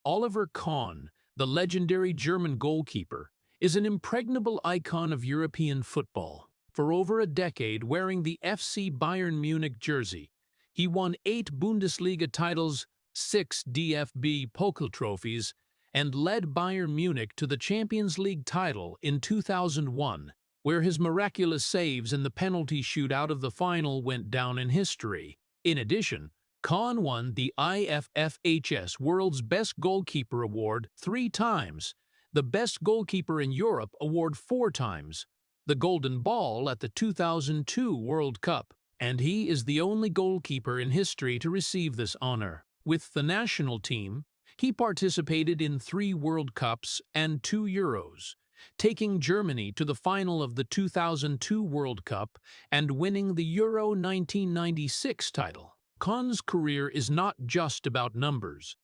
Oliver Kahn, the legendary German goalkeeper, is an impregnable icon of European football. For over a decade wearing the FC Bayern Munich jersey, he won 8 Bundesliga titles, 6 DFB Pokal trophies, and led Bayern Munich to the Champions League title in 2001, where his miraculous saves in the penalty shootout of the final went down in history. In addition, Kahn won the IFFHS World's Best Goalkeeper Award 3 times, the Best Goalkeeper in Europe Award 4 times, the Golden Ball at the 2002 World Cup, and he is the only goalkeeper in history to receive this honor. With the national team, he participated in 3 World Cups and 2 Euros, taking Germany to the final of the 2002 World Cup and winning the Euro 1996 title. Kahn's career is not just about numbers.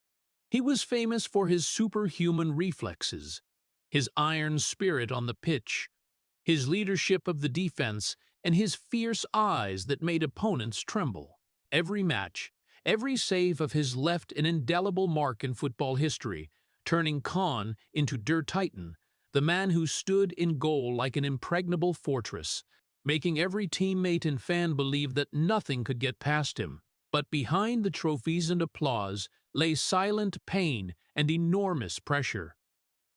He was famous for his superhuman reflexes, his iron spirit on the pitch, his leadership of the defense, and his fierce eyes that made opponents tremble. Every match, every save of his left an indelible mark in football history, turning Kahn into Der Titan, the man who stood in goal like an impregnable fortress, making every teammate and fan believe that nothing could get past him. But behind the trophies and applause lay silent pain and enormous pressure.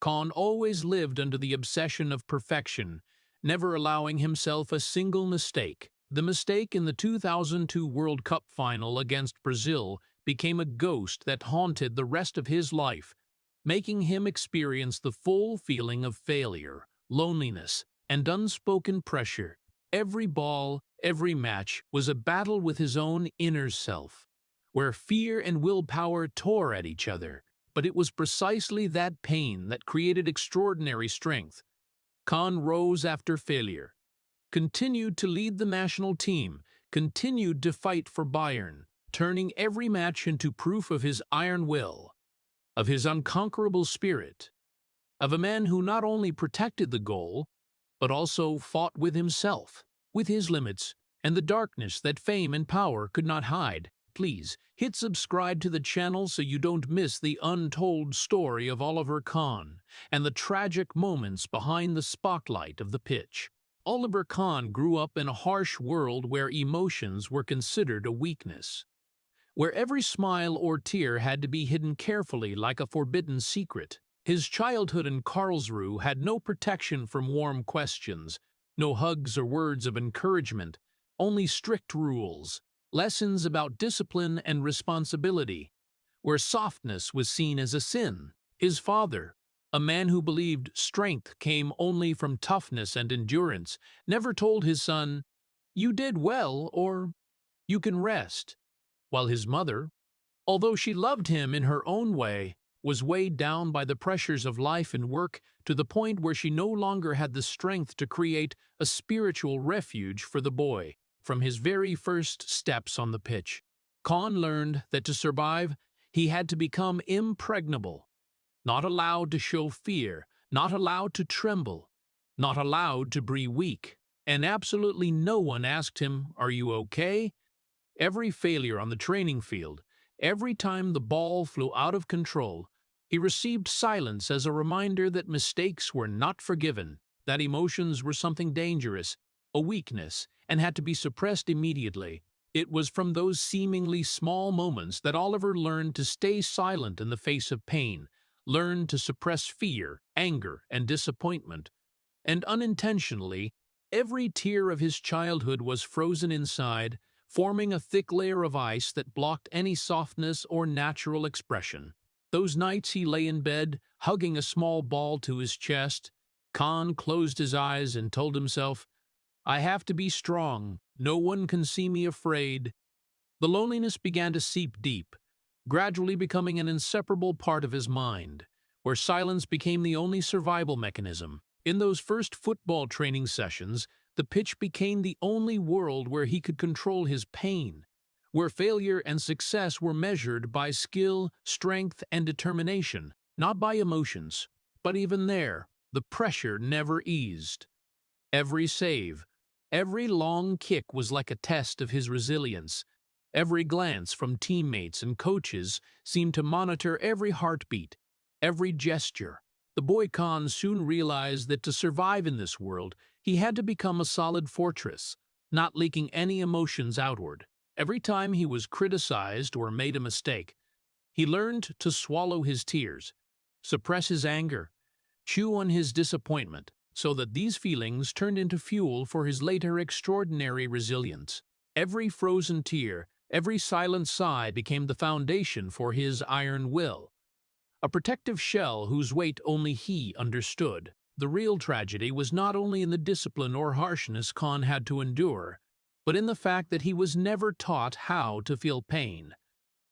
Kahn always lived under the obsession of perfection, never allowing himself a single mistake. The mistake in the 2002 World Cup final against Brazil became a ghost that haunted the rest of his life, making him experience the full feeling of failure, loneliness, and unspoken pressure. Every ball, every match was a battle with his own inner self, where fear and willpower tore at each other. But it was precisely that pain that created extraordinary strength. Kahn rose after failure, continued to lead the national team, continued to fight for Bayern, turning every match into proof of his iron will, of his unconquerable spirit, of a man who not only protected the goal, but also fought with himself, with his limits, and the darkness that fame and power could not hide. Please hit subscribe to the channel so you don't miss the untold story of Oliver Kahn and the tragic moments behind the spotlight of the pitch. Oliver Kahn grew up in a harsh world where emotions were considered a weakness, where every smile or tear had to be hidden carefully like a forbidden secret. His childhood in Karlsruhe had no protection from warm questions, no hugs or words of encouragement, only strict rules, lessons about discipline and responsibility, where softness was seen as a sin. His father, a man who believed strength came only from toughness and endurance, never told his son, "You did well," or "You can rest," while his mother, although she loved him in her own way, was weighed down by the pressures of life and work to the point where she no longer had the strength to create a spiritual refuge for the boy. From his very first steps on the pitch, Kahn learned that to survive, he had to become impregnable, not allowed to show fear, not allowed to tremble, not allowed to be weak. And absolutely no one asked him, "Are you okay?" Every failure on the training field, every time the ball flew out of control, he received silence as a reminder that mistakes were not forgiven, that emotions were something dangerous, a weakness, and had to be suppressed immediately. It was from those seemingly small moments that Oliver learned to stay silent in the face of pain, learned to suppress fear, anger, and disappointment. And unintentionally, every tear of his childhood was frozen inside, forming a thick layer of ice that blocked any softness or natural expression. Those nights he lay in bed, hugging a small ball to his chest, Kahn closed his eyes and told himself, "I have to be strong. No one can see me afraid." The loneliness began to seep deep, gradually becoming an inseparable part of his mind, where silence became the only survival mechanism. In those first football training sessions, the pitch became the only world where he could control his pain, where failure and success were measured by skill, strength, and determination, not by emotions. But even there, the pressure never eased. Every save, every long kick was like a test of his resilience, Every glance from teammates and coaches seemed to monitor every heartbeat, every gesture. The boy Kahn soon realized that to survive in this world, he had to become a solid fortress, not leaking any emotions outward. Every time he was criticized or made a mistake, he learned to swallow his tears, suppress his anger, chew on his disappointment, so that these feelings turned into fuel for his later extraordinary resilience. Every frozen tear, every silent sigh became the foundation for his iron will, a protective shell whose weight only he understood. The real tragedy was not only in the discipline or harshness Kahn had to endure, but in the fact that he was never taught how to feel pain,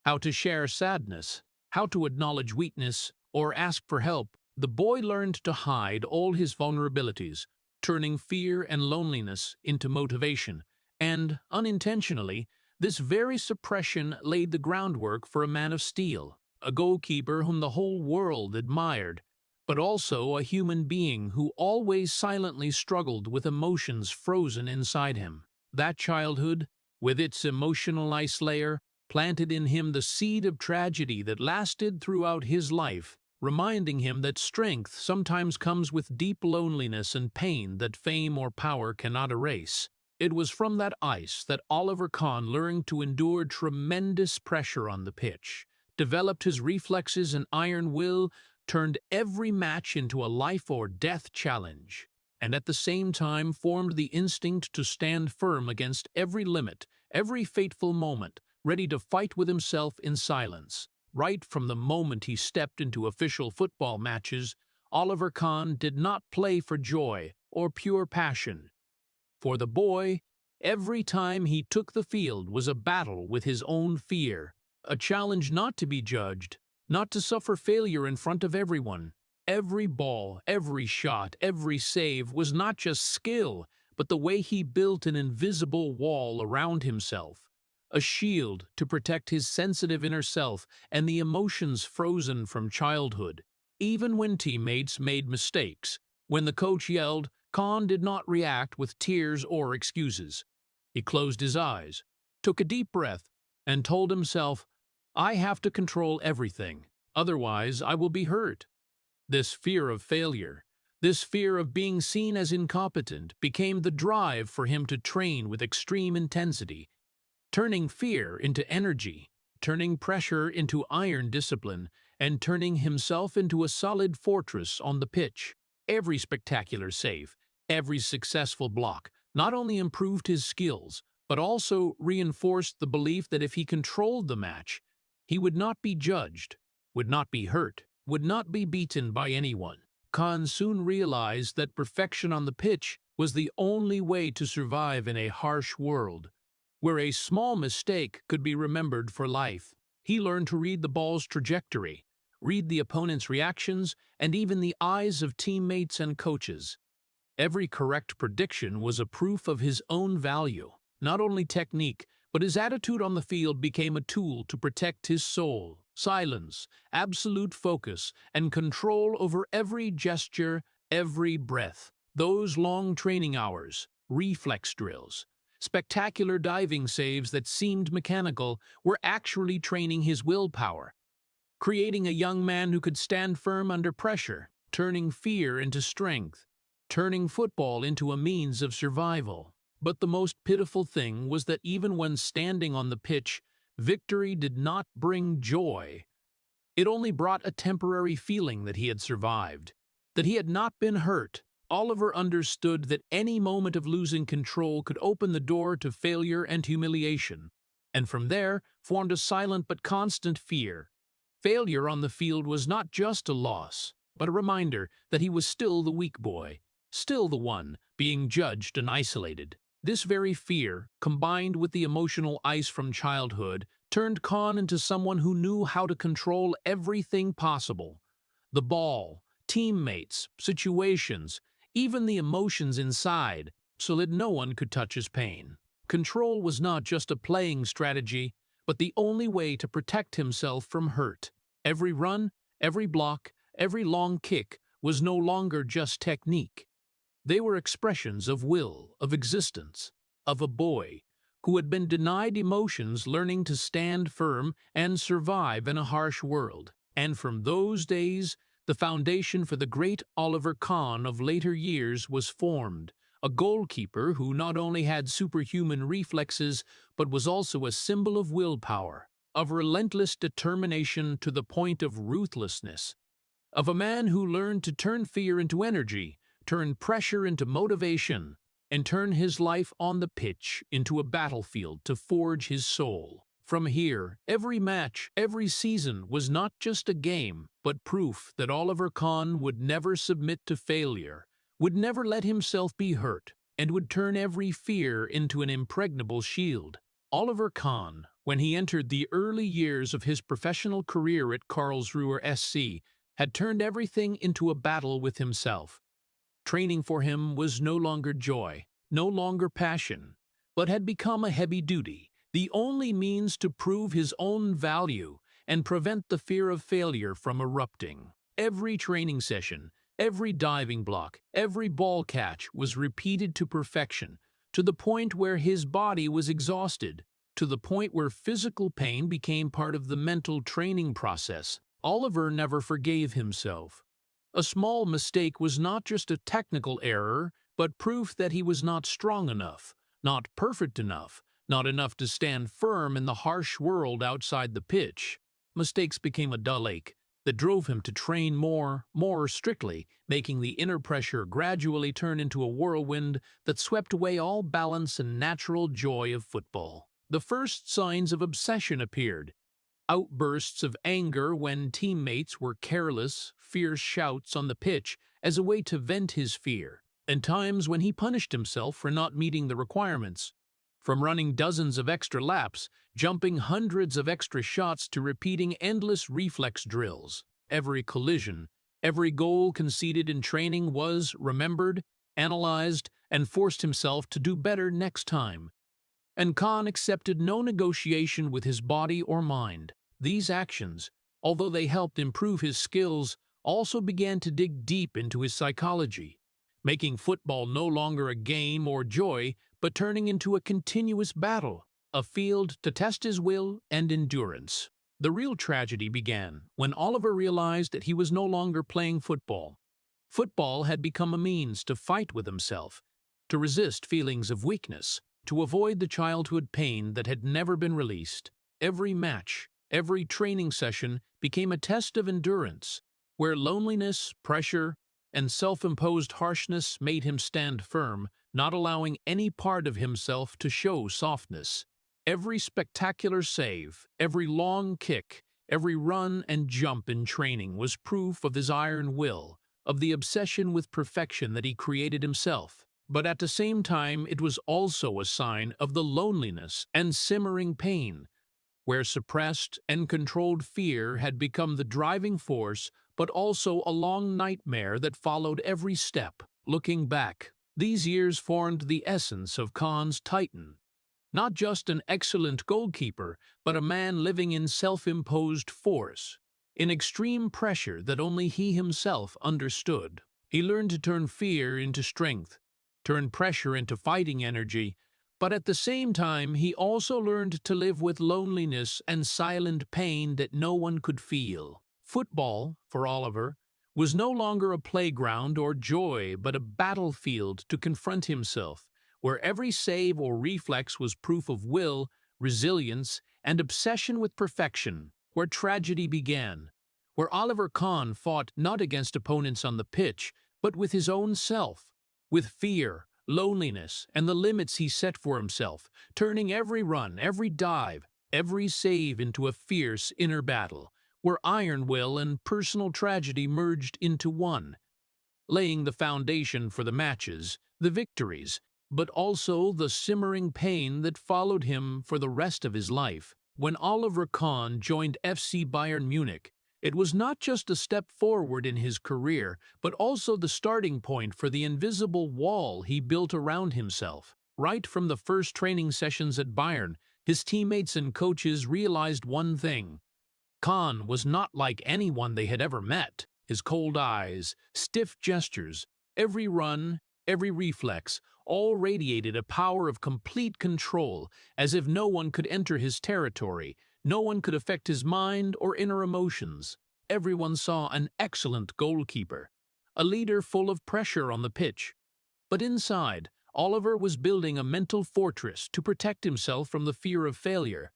how to share sadness, how to acknowledge weakness, or ask for help. The boy learned to hide all his vulnerabilities, turning fear and loneliness into motivation, and, unintentionally, this very suppression laid the groundwork for a man of steel, a goalkeeper whom the whole world admired, but also a human being who always silently struggled with emotions frozen inside him. That childhood, with its emotional ice layer, planted in him the seed of tragedy that lasted throughout his life, reminding him that strength sometimes comes with deep loneliness and pain that fame or power cannot erase. It was from that ice that Oliver Kahn learned to endure tremendous pressure on the pitch, developed his reflexes and iron will, turned every match into a life-or-death challenge, and at the same time formed the instinct to stand firm against every limit, every fateful moment, ready to fight with himself in silence. Right from the moment he stepped into official football matches, Oliver Kahn did not play for joy or pure passion. For the boy, every time he took the field was a battle with his own fear, a challenge not to be judged, not to suffer failure in front of everyone. Every ball, every shot, every save was not just skill, but the way he built an invisible wall around himself, a shield to protect his sensitive inner self and the emotions frozen from childhood. Even when teammates made mistakes, when the coach yelled, Kahn did not react with tears or excuses. He closed his eyes, took a deep breath, and told himself, I have to control everything, otherwise I will be hurt. This fear of failure, this fear of being seen as incompetent, became the drive for him to train with extreme intensity, turning fear into energy, turning pressure into iron discipline, and turning himself into a solid fortress on the pitch. Every spectacular save, every successful block, not only improved his skills, but also reinforced the belief that if he controlled the match, he would not be judged, would not be hurt, would not be beaten by anyone. Kahn soon realized that perfection on the pitch was the only way to survive in a harsh world, where a small mistake could be remembered for life. He learned to read the ball's trajectory, read the opponent's reactions, and even the eyes of teammates and coaches. Every correct prediction was a proof of his own value. Not only technique, but his attitude on the field became a tool to protect his soul. Silence, absolute focus, and control over every gesture, every breath. Those long training hours, reflex drills, spectacular diving saves that seemed mechanical were actually training his willpower, creating a young man who could stand firm under pressure, turning fear into strength, turning football into a means of survival. But the most pitiful thing was that even when standing on the pitch, victory did not bring joy. It only brought a temporary feeling that he had survived, that he had not been hurt. Oliver understood that any moment of losing control could open the door to failure and humiliation, and from there formed a silent but constant fear. Failure on the field was not just a loss, but a reminder that he was still the weak boy, still the one being judged and isolated. This very fear, combined with the emotional ice from childhood, turned Kahn into someone who knew how to control everything possible. The ball, teammates, situations, even the emotions inside, so that no one could touch his pain. Control was not just a playing strategy, but the only way to protect himself from hurt. Every run, every block, every long kick was no longer just technique. They were expressions of will, of existence, of a boy who had been denied emotions, learning to stand firm and survive in a harsh world. And from those days, the foundation for the great Oliver Kahn of later years was formed, a goalkeeper who not only had superhuman reflexes but was also a symbol of willpower, of relentless determination to the point of ruthlessness, of a man who learned to turn fear into energy, turn pressure into motivation, and turn his life on the pitch into a battlefield to forge his soul. From here, every match, every season was not just a game, but proof that Oliver Kahn would never submit to failure, would never let himself be hurt, and would turn every fear into an impregnable shield. Oliver Kahn, when he entered the early years of his professional career at Karlsruher SC, had turned everything into a battle with himself. Training for him was no longer joy, no longer passion, but had become a heavy duty, the only means to prove his own value and prevent the fear of failure from erupting. Every training session, every diving block, every ball catch was repeated to perfection, to the point where his body was exhausted, to the point where physical pain became part of the mental training process. Oliver never forgave himself. A small mistake was not just a technical error, but proof that he was not strong enough, not perfect enough, not enough to stand firm in the harsh world outside the pitch. Mistakes became a dull ache that drove him to train more strictly, making the inner pressure gradually turn into a whirlwind that swept away all balance and natural joy of football. The first signs of obsession appeared. Outbursts of anger when teammates were careless, fierce shouts on the pitch as a way to vent his fear, and times when he punished himself for not meeting the requirements. From running dozens of extra laps, jumping hundreds of extra shots to repeating endless reflex drills, every collision, every goal conceded in training was remembered, analyzed, and forced himself to do better next time. And Kahn accepted no negotiation with his body or mind. These actions, although they helped improve his skills, also began to dig deep into his psychology, making football no longer a game or joy, but turning into a continuous battle, a field to test his will and endurance. The real tragedy began when Oliver realized that he was no longer playing football. Football had become a means to fight with himself, to resist feelings of weakness, to avoid the childhood pain that had never been released. Every match, every training session became a test of endurance, where loneliness, pressure, and self-imposed harshness made him stand firm, not allowing any part of himself to show softness. Every spectacular save, every long kick, every run and jump in training was proof of his iron will, of the obsession with perfection that he created himself. But at the same time, it was also a sign of the loneliness and simmering pain, where suppressed and controlled fear had become the driving force, but also a long nightmare that followed every step. Looking back, these years formed the essence of Kahn's Titan. Not just an excellent goalkeeper, but a man living in self-imposed force, in extreme pressure that only he himself understood. He learned to turn fear into strength, turn pressure into fighting energy, but at the same time he also learned to live with loneliness and silent pain that no one could feel. Football, for Oliver, was no longer a playground or joy, but a battlefield to confront himself, where every save or reflex was proof of will, resilience, and obsession with perfection, where tragedy began, where Oliver Kahn fought not against opponents on the pitch, but with his own self, with fear, loneliness, and the limits he set for himself, turning every run, every dive, every save into a fierce inner battle, where iron will and personal tragedy merged into one, laying the foundation for the matches, the victories, but also the simmering pain that followed him for the rest of his life. When Oliver Kahn joined FC Bayern Munich, it was not just a step forward in his career, but also the starting point for the invisible wall he built around himself. Right from the first training sessions at Bayern, his teammates and coaches realized one thing: Kahn was not like anyone they had ever met. His cold eyes, stiff gestures, every run, every reflex, all radiated a power of complete control, as if no one could enter his territory, no one could affect his mind or inner emotions. Everyone saw an excellent goalkeeper, a leader full of pressure on the pitch. But inside, Oliver was building a mental fortress to protect himself from the fear of failure,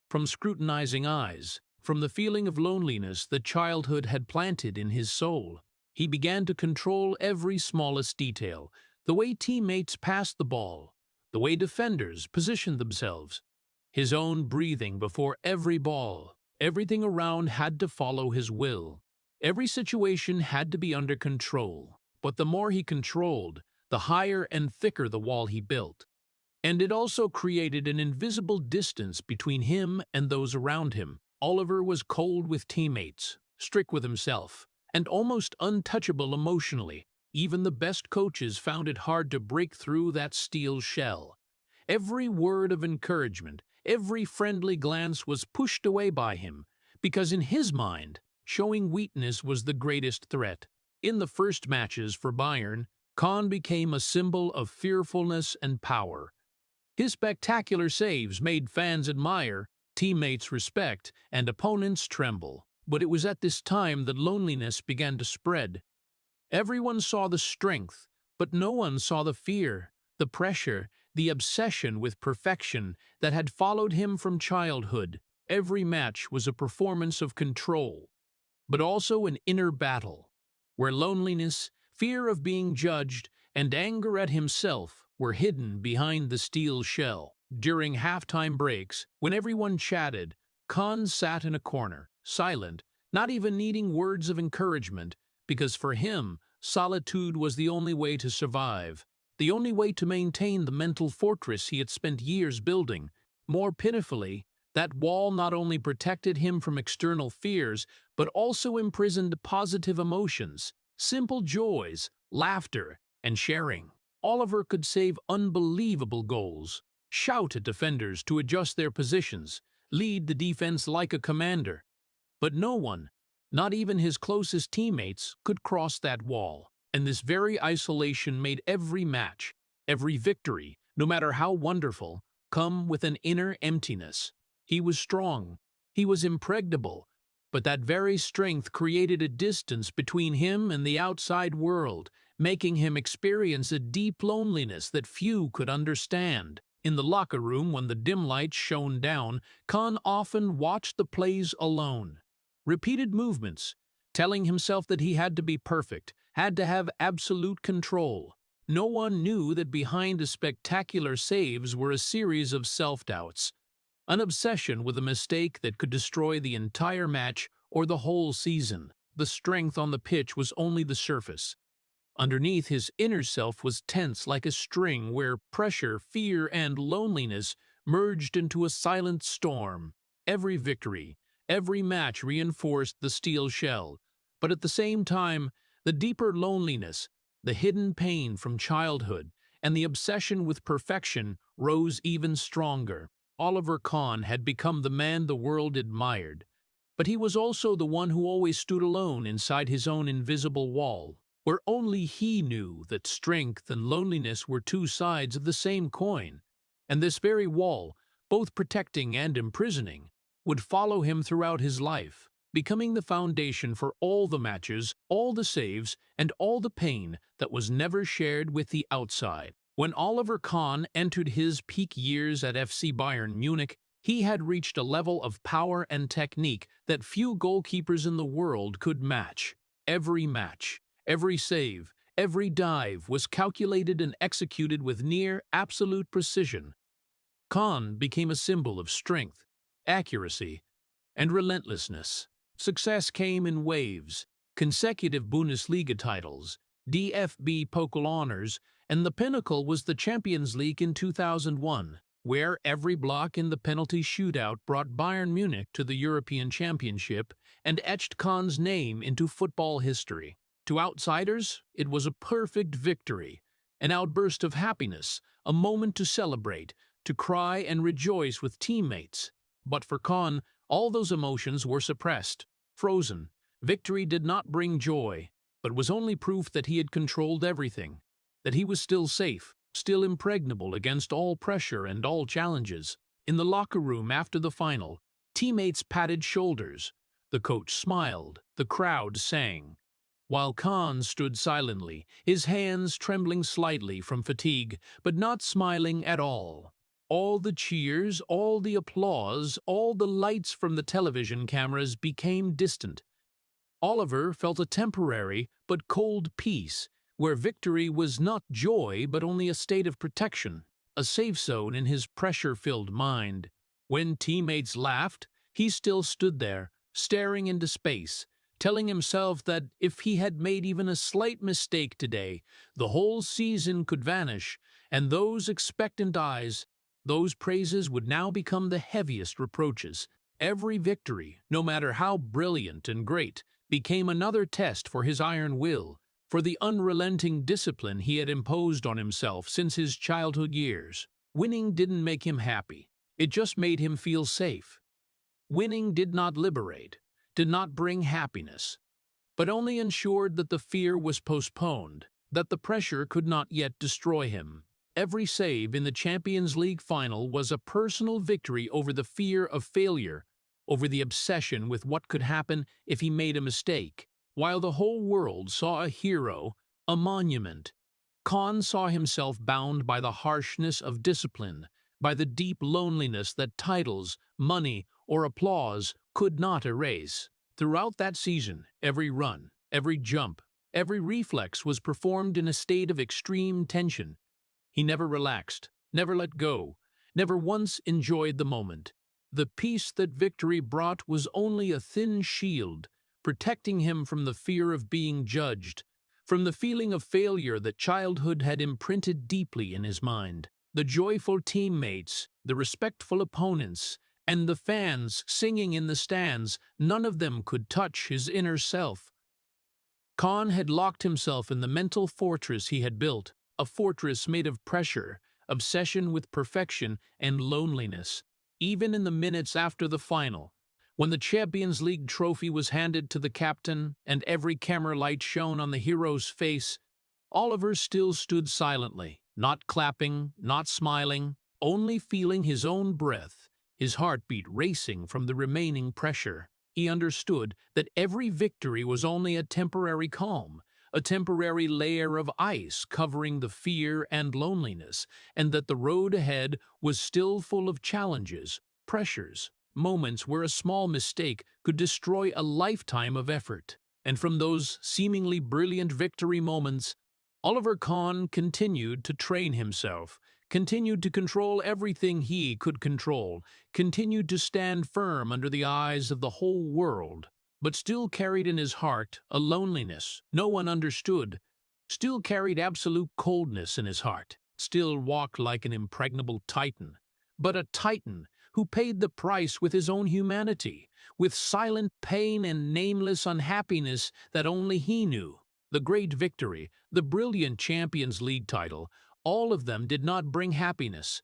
from scrutinizing eyes, from the feeling of loneliness that childhood had planted in his soul. He began to control every smallest detail, the way teammates passed the ball, the way defenders positioned themselves, his own breathing before every ball. Everything around had to follow his will. Every situation had to be under control. But the more he controlled, the higher and thicker the wall he built. And it also created an invisible distance between him and those around him. Oliver was cold with teammates, strict with himself, and almost untouchable emotionally. Even the best coaches found it hard to break through that steel shell. Every word of encouragement, every friendly glance was pushed away by him, because in his mind, showing weakness was the greatest threat. In the first matches for Bayern, Kahn became a symbol of fearfulness and power. His spectacular saves made fans admire, teammates respect, and opponents tremble. But it was at this time that loneliness began to spread. Everyone saw the strength, but no one saw the fear, the pressure, the obsession with perfection that had followed him from childhood. Every match was a performance of control, but also an inner battle, where loneliness, fear of being judged, and anger at himself were hidden behind the steel shell. During halftime breaks, when everyone chatted, Kahn sat in a corner, silent, not even needing words of encouragement, because for him, solitude was the only way to survive, the only way to maintain the mental fortress he had spent years building. More pitifully, that wall not only protected him from external fears, but also imprisoned positive emotions, simple joys, laughter, and sharing. Oliver could save unbelievable goals, shout at defenders to adjust their positions, lead the defense like a commander. But no one, not even his closest teammates, could cross that wall. And this very isolation made every match, every victory, no matter how wonderful, come with an inner emptiness. He was strong, he was impregnable, but that very strength created a distance between him and the outside world, making him experience a deep loneliness that few could understand. In the locker room, when the dim lights shone down, Kahn often watched the plays alone. Repeated movements, telling himself that he had to be perfect, had to have absolute control. No one knew that behind the spectacular saves were a series of self-doubts, an obsession with a mistake that could destroy the entire match or the whole season. The strength on the pitch was only the surface. Underneath, his inner self was tense like a string where pressure, fear, and loneliness merged into a silent storm. Every victory, every match reinforced the steel shell, but at the same time, the deeper loneliness, the hidden pain from childhood, and the obsession with perfection rose even stronger. Oliver Kahn had become the man the world admired, but he was also the one who always stood alone inside his own invisible wall, where only he knew that strength and loneliness were two sides of the same coin. And this very wall, both protecting and imprisoning, would follow him throughout his life, becoming the foundation for all the matches, all the saves, and all the pain that was never shared with the outside. When Oliver Kahn entered his peak years at FC Bayern Munich, he had reached a level of power and technique that few goalkeepers in the world could match. Every match, every save, every dive was calculated and executed with near absolute precision. Kahn became a symbol of strength, accuracy, and relentlessness. Success came in waves: consecutive Bundesliga titles, DFB Pokal honors, and the pinnacle was the Champions League in 2001, where every block in the penalty shootout brought Bayern Munich to the European Championship and etched Kahn's name into football history. To outsiders, it was a perfect victory, an outburst of happiness, a moment to celebrate, to cry and rejoice with teammates. But for Kahn, all those emotions were suppressed, frozen. Victory did not bring joy, but was only proof that he had controlled everything. that he was still safe, still impregnable against all pressure and all challenges. In the locker room after the final, teammates patted shoulders. The coach smiled, the crowd sang. While Kahn stood silently, his hands trembling slightly from fatigue, but not smiling at all. All the cheers, all the applause, all the lights from the television cameras became distant. Oliver felt a temporary but cold peace, where victory was not joy but only a state of protection, a safe zone in his pressure-filled mind. When teammates laughed, he still stood there, staring into space, telling himself that if he had made even a slight mistake today, the whole season could vanish, and those expectant eyes, those praises would now become the heaviest reproaches. Every victory, no matter how brilliant and great, became another test for his iron will, for the unrelenting discipline he had imposed on himself since his childhood years. Winning didn't make him happy. It just made him feel safe. Winning did not liberate, did not bring happiness, but only ensured that the fear was postponed, that the pressure could not yet destroy him. Every save in the Champions League final was a personal victory over the fear of failure, over the obsession with what could happen if he made a mistake. While the whole world saw a hero, a monument, Kahn saw himself bound by the harshness of discipline, by the deep loneliness that titles, money, or applause could not erase. Throughout that season, every run, every jump, every reflex was performed in a state of extreme tension. He never relaxed, never let go, never once enjoyed the moment. The peace that victory brought was only a thin shield, protecting him from the fear of being judged, from the feeling of failure that childhood had imprinted deeply in his mind. The joyful teammates, the respectful opponents, and the fans singing in the stands, none of them could touch his inner self. Kahn had locked himself in the mental fortress he had built, a fortress made of pressure, obsession with perfection, and loneliness. Even in the minutes after the final, when the Champions League trophy was handed to the captain and every camera light shone on the hero's face, Oliver still stood silently, not clapping, not smiling, only feeling his own breath, his heartbeat racing from the remaining pressure. He understood that every victory was only a temporary calm, a temporary layer of ice covering the fear and loneliness, and that the road ahead was still full of challenges, pressures, moments where a small mistake could destroy a lifetime of effort. And from those seemingly brilliant victory moments, Oliver Kahn continued to train himself, continued to control everything he could control, continued to stand firm under the eyes of the whole world, but still carried in his heart a loneliness no one understood, still carried absolute coldness in his heart, still walked like an impregnable titan, but a titan who paid the price with his own humanity, with silent pain and nameless unhappiness that only he knew. The great victory, the brilliant Champions League title, all of them did not bring happiness,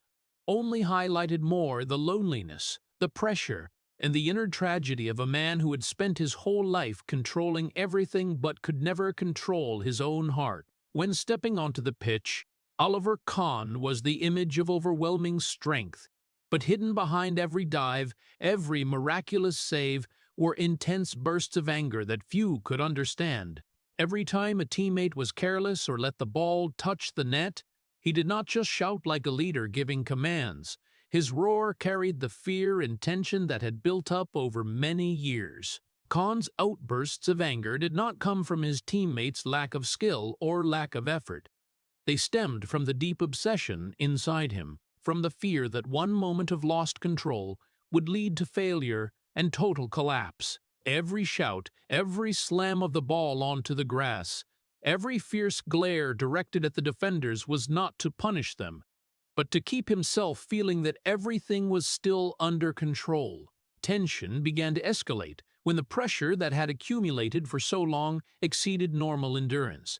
only highlighted more the loneliness, the pressure, and the inner tragedy of a man who had spent his whole life controlling everything but could never control his own heart. When stepping onto the pitch, Oliver Kahn was the image of overwhelming strength, but hidden behind every dive, every miraculous save, were intense bursts of anger that few could understand. Every time a teammate was careless or let the ball touch the net, he did not just shout like a leader giving commands. His roar carried the fear and tension that had built up over many years. Kahn's outbursts of anger did not come from his teammates' lack of skill or lack of effort. They stemmed from the deep obsession inside him, from the fear that one moment of lost control would lead to failure and total collapse. Every shout, every slam of the ball onto the grass, every fierce glare directed at the defenders was not to punish them, but to keep himself feeling that everything was still under control. Tension began to escalate when the pressure that had accumulated for so long exceeded normal endurance.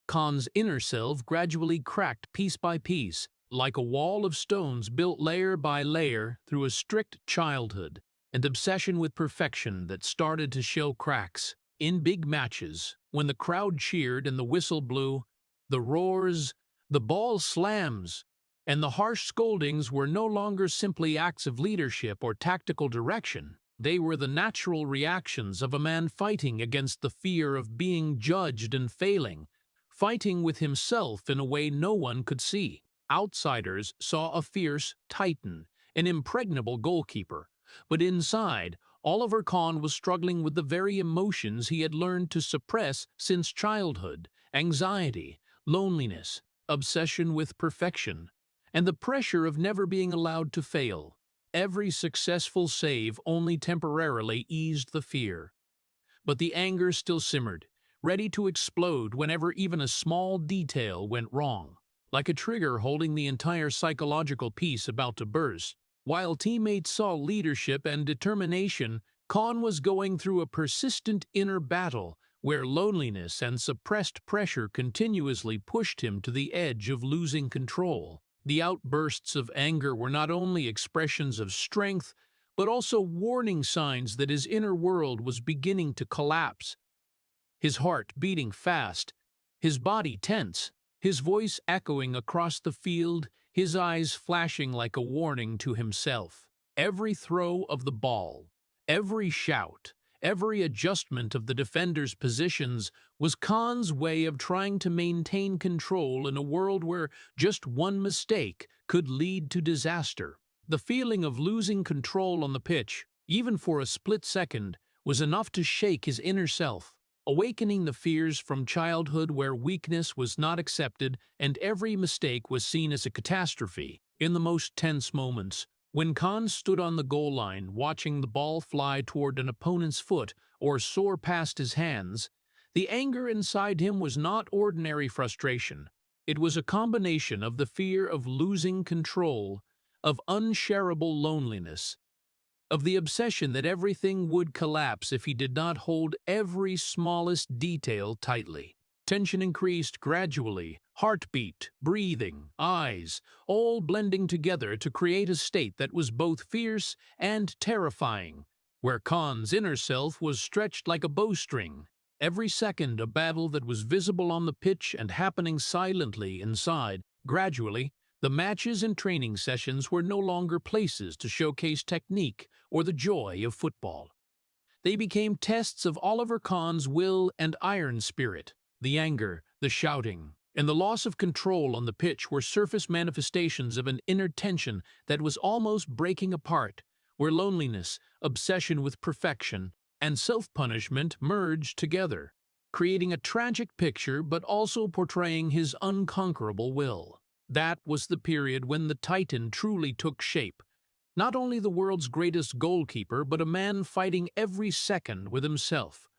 Kahn's inner self gradually cracked piece by piece, like a wall of stones built layer by layer through a strict childhood, and obsession with perfection that started to show cracks. In big matches, when the crowd cheered and the whistle blew, the roars, The ball slams, and the harsh scoldings were no longer simply acts of leadership or tactical direction. They were the natural reactions of a man fighting against the fear of being judged and failing, fighting with himself in a way no one could see. Outsiders saw a fierce titan, an impregnable goalkeeper, but inside, Oliver Kahn was struggling with the very emotions he had learned to suppress since childhood: anxiety, loneliness, obsession with perfection, and the pressure of never being allowed to fail. Every successful save only temporarily eased the fear, but the anger still simmered, ready to explode whenever even a small detail went wrong, like a trigger holding the entire psychological piece about to burst. While teammates saw leadership and determination, Kahn was going through a persistent inner battle where loneliness and suppressed pressure continuously pushed him to the edge of losing control. The outbursts of anger were not only expressions of strength, but also warning signs that his inner world was beginning to collapse. His heart beating fast, his body tense, his voice echoing across the field, his eyes flashing like a warning to himself. Every throw of the ball, every shout, every adjustment of the defenders' positions was Kahn's way of trying to maintain control in a world where just one mistake could lead to disaster. The feeling of losing control on the pitch, even for a split second, was enough to shake his inner self, awakening the fears from childhood where weakness was not accepted and every mistake was seen as a catastrophe. In the most tense moments, when Kahn stood on the goal line watching the ball fly toward an opponent's foot or soar past his hands, the anger inside him was not ordinary frustration. It was a combination of the fear of losing control, of unshareable loneliness, of the obsession that everything would collapse if he did not hold every smallest detail tightly. Tension increased gradually, heartbeat, breathing, eyes, all blending together to create a state that was both fierce and terrifying, where Kahn's inner self was stretched like a bowstring. Every second a battle that was visible on the pitch and happening silently inside. Gradually, the matches and training sessions were no longer places to showcase technique or the joy of football. They became tests of Oliver Kahn's will and iron spirit. The anger, the shouting, and the loss of control on the pitch were surface manifestations of an inner tension that was almost breaking apart, where loneliness, obsession with perfection, and self-punishment merged together, creating a tragic picture but also portraying his unconquerable will. That was the period when the Titan truly took shape. Not only the world's greatest goalkeeper, but a man fighting every second with himself,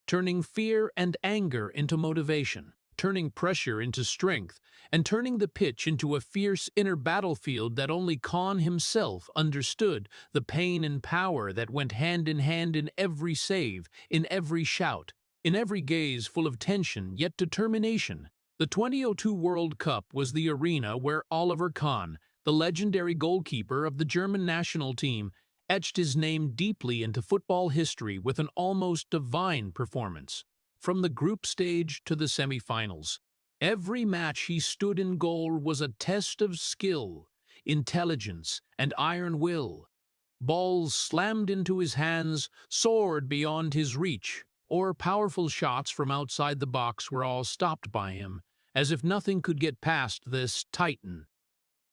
turning fear and anger into motivation, turning pressure into strength, and turning the pitch into a fierce inner battlefield that only Kahn himself understood, the pain and power that went hand in every save, in every shout, in every gaze full of tension yet determination. The 2002 World Cup was the arena where Oliver Kahn, the legendary goalkeeper of the German national team, etched his name deeply into football history with an almost divine performance. From the group stage to the semifinals, every match he stood in goal was a test of skill, intelligence, and iron will. Balls slammed into his hands, soared beyond his reach, or powerful shots from outside the box were all stopped by him, as if nothing could get past this titan.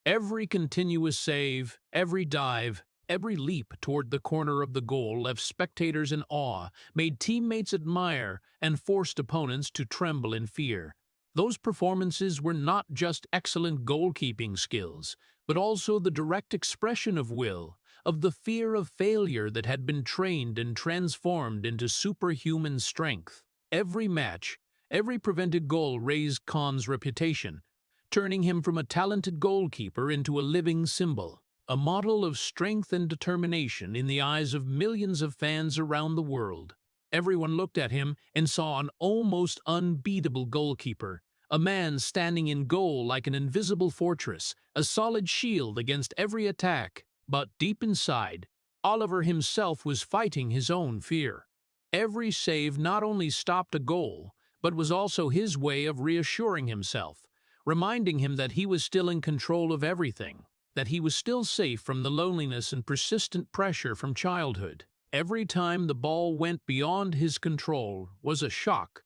Every continuous save, every dive, every leap toward the corner of the goal left spectators in awe, made teammates admire, and forced opponents to tremble in fear. Those performances were not just excellent goalkeeping skills, but also the direct expression of will, of the fear of failure that had been trained and transformed into superhuman strength. Every match, every prevented goal raised Kahn's reputation, turning him from a talented goalkeeper into a living symbol, a model of strength and determination in the eyes of millions of fans around the world. Everyone looked at him and saw an almost unbeatable goalkeeper, a man standing in goal like an invisible fortress, a solid shield against every attack. But deep inside, Oliver himself was fighting his own fear. Every save not only stopped a goal, but was also his way of reassuring himself, reminding him that he was still in control of everything, that he was still safe from the loneliness and persistent pressure from childhood. Every time the ball went beyond his control was a shock,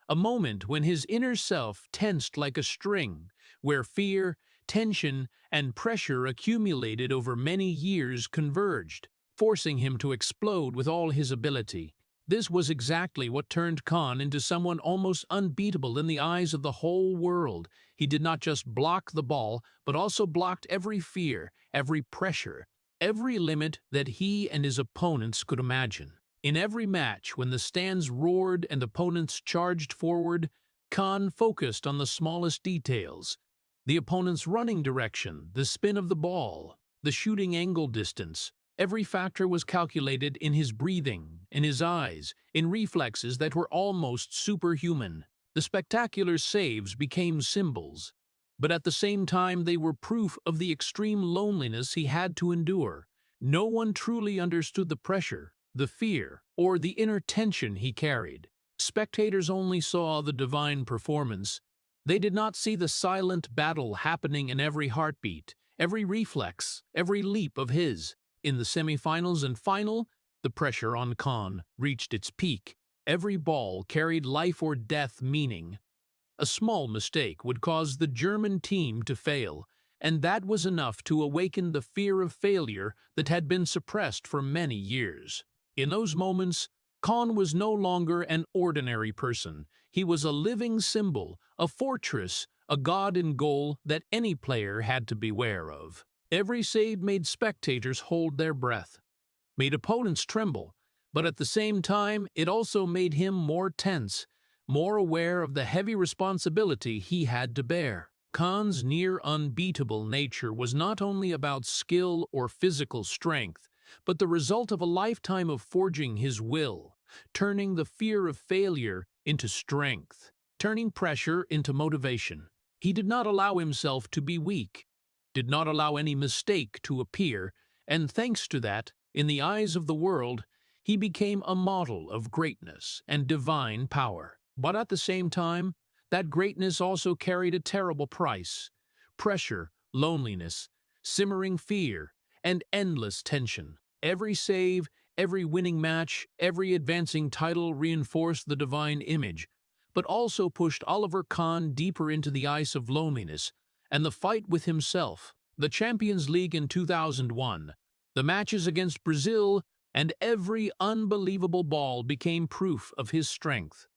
a moment when his inner self tensed like a string, where fear, tension, and pressure accumulated over many years converged, forcing him to explode with all his ability. This was exactly what turned Kahn into someone almost unbeatable in the eyes of the whole world. He did not just block the ball, but also blocked every fear, every pressure, every limit that he and his opponents could imagine. In every match, when the stands roared and opponents charged forward, Kahn focused on the smallest details. The opponent's running direction, the spin of the ball, the shooting angle distance. Every factor was calculated in his breathing, in his eyes, in reflexes that were almost superhuman. The spectacular saves became symbols, but at the same time they were proof of the extreme loneliness he had to endure. No one truly understood the pressure, the fear, or the inner tension he carried. Spectators only saw the divine performance. They did not see the silent battle happening in every heartbeat, every reflex, every leap of his. In the semifinals and final, the pressure on Kahn reached its peak. Every ball carried life or death meaning. A small mistake would cause the German team to fail, and that was enough to awaken the fear of failure that had been suppressed for many years. In those moments, Kahn was no longer an ordinary person. He was a living symbol, a fortress, a god in goal that any player had to beware of. Every save made spectators hold their breath, made opponents tremble, but at the same time, it also made him more tense, more aware of the heavy responsibility he had to bear. Kahn's near unbeatable nature was not only about skill or physical strength, but the result of a lifetime of forging his will, turning the fear of failure into strength, turning pressure into motivation. He did not allow himself to be weak, did not allow any mistake to appear, and thanks to that, in the eyes of the world, he became a model of greatness and divine power. But at the same time, that greatness also carried a terrible price: pressure, loneliness, simmering fear, and endless tension. Every save, every winning match, every advancing title reinforced the divine image, but also pushed Oliver Kahn deeper into the ice of loneliness and the fight with himself. The Champions League in 2001, the matches against Brazil, and every unbelievable ball became proof of his strength.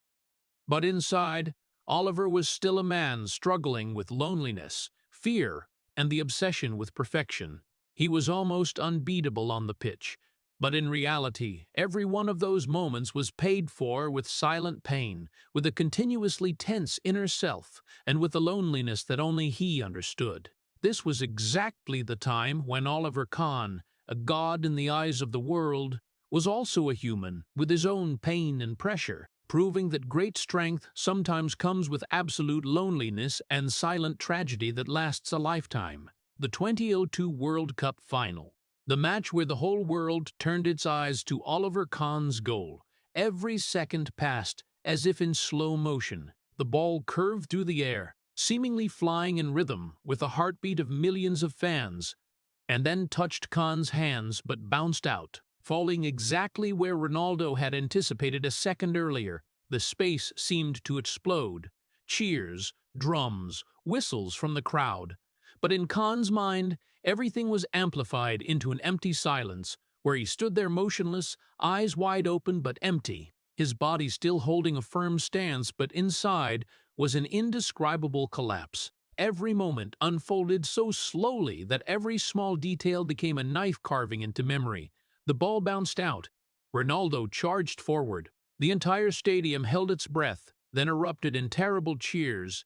But inside, Oliver was still a man struggling with loneliness, fear, and the obsession with perfection. He was almost unbeatable on the pitch, but in reality, every one of those moments was paid for with silent pain, with a continuously tense inner self, and with a loneliness that only he understood. This was exactly the time when Oliver Kahn, a god in the eyes of the world, was also a human, with his own pain and pressure, proving that great strength sometimes comes with absolute loneliness and silent tragedy that lasts a lifetime. The 2002 World Cup Final, the match where the whole world turned its eyes to Oliver Kahn's goal. Every second passed as if in slow motion. The ball curved through the air, seemingly flying in rhythm with the heartbeat of millions of fans, and then touched Kahn's hands but bounced out, falling exactly where Ronaldo had anticipated a second earlier. The space seemed to explode. Cheers, drums, whistles from the crowd. But in Kahn's mind, everything was amplified into an empty silence, where he stood there motionless, eyes wide open but empty, his body still holding a firm stance, but inside was an indescribable collapse. Every moment unfolded so slowly that every small detail became a knife carving into memory. The ball bounced out. Ronaldo charged forward. The entire stadium held its breath, then erupted in terrible cheers.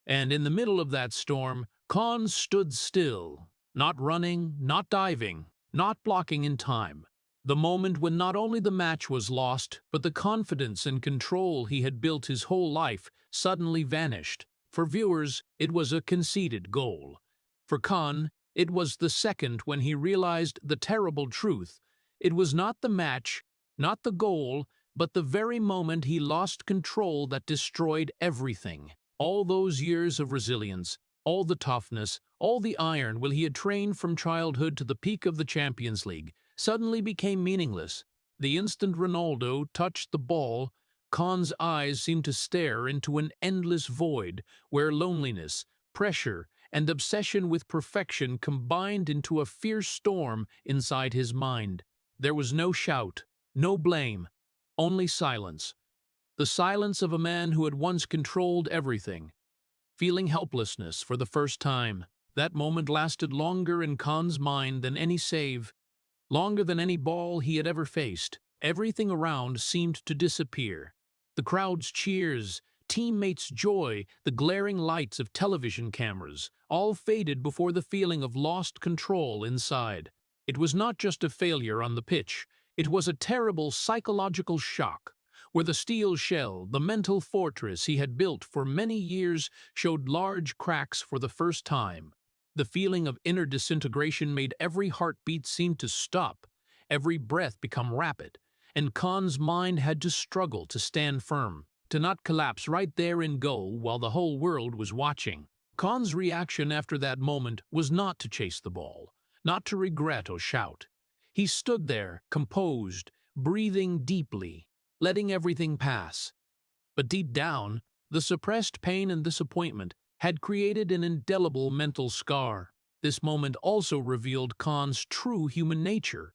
And in the middle of that storm, Kahn stood still, not running, not diving, not blocking in time. The moment when not only the match was lost, but the confidence and control he had built his whole life suddenly vanished. For viewers, it was a conceded goal. For Kahn, it was the second when he realized the terrible truth. It was not the match, not the goal, but the very moment he lost control that destroyed everything. All those years of resilience, all the toughness, all the iron he had trained from childhood to the peak of the Champions League, suddenly became meaningless. The instant Ronaldo touched the ball, Kahn's eyes seemed to stare into an endless void where loneliness, pressure, and obsession with perfection combined into a fierce storm inside his mind. There was no shout, no blame, only silence. The silence of a man who had once controlled everything. Feeling helplessness for the first time, that moment lasted longer in Kahn's mind than any save, longer than any ball he had ever faced. Everything around seemed to disappear. The crowd's cheers, teammates' joy, the glaring lights of television cameras, all faded before the feeling of lost control inside. It was not just a failure on the pitch, it was a terrible psychological shock, where the steel shell, the mental fortress he had built for many years, showed large cracks for the first time. The feeling of inner disintegration made every heartbeat seem to stop, every breath become rapid, and Kahn's mind had to struggle to stand firm, to not collapse right there in goal while the whole world was watching. Kahn's reaction after that moment was not to chase the ball, not to regret or shout. He stood there, composed, breathing deeply, letting everything pass. But deep down, the suppressed pain and disappointment had created an indelible mental scar. This moment also revealed Kahn's true human nature.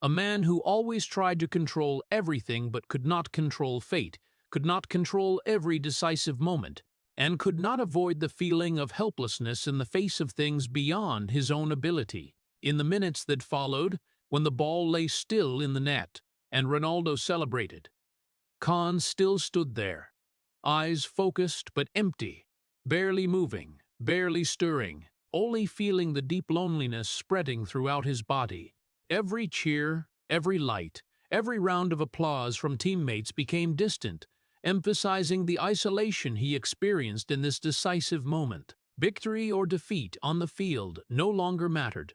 A man who always tried to control everything but could not control fate, could not control every decisive moment, and could not avoid the feeling of helplessness in the face of things beyond his own ability. In the minutes that followed, when the ball lay still in the net, and Ronaldo celebrated, Kahn still stood there, eyes focused but empty, barely moving, barely stirring, only feeling the deep loneliness spreading throughout his body. Every cheer, every light, every round of applause from teammates became distant, emphasizing the isolation he experienced in this decisive moment. Victory or defeat on the field no longer mattered.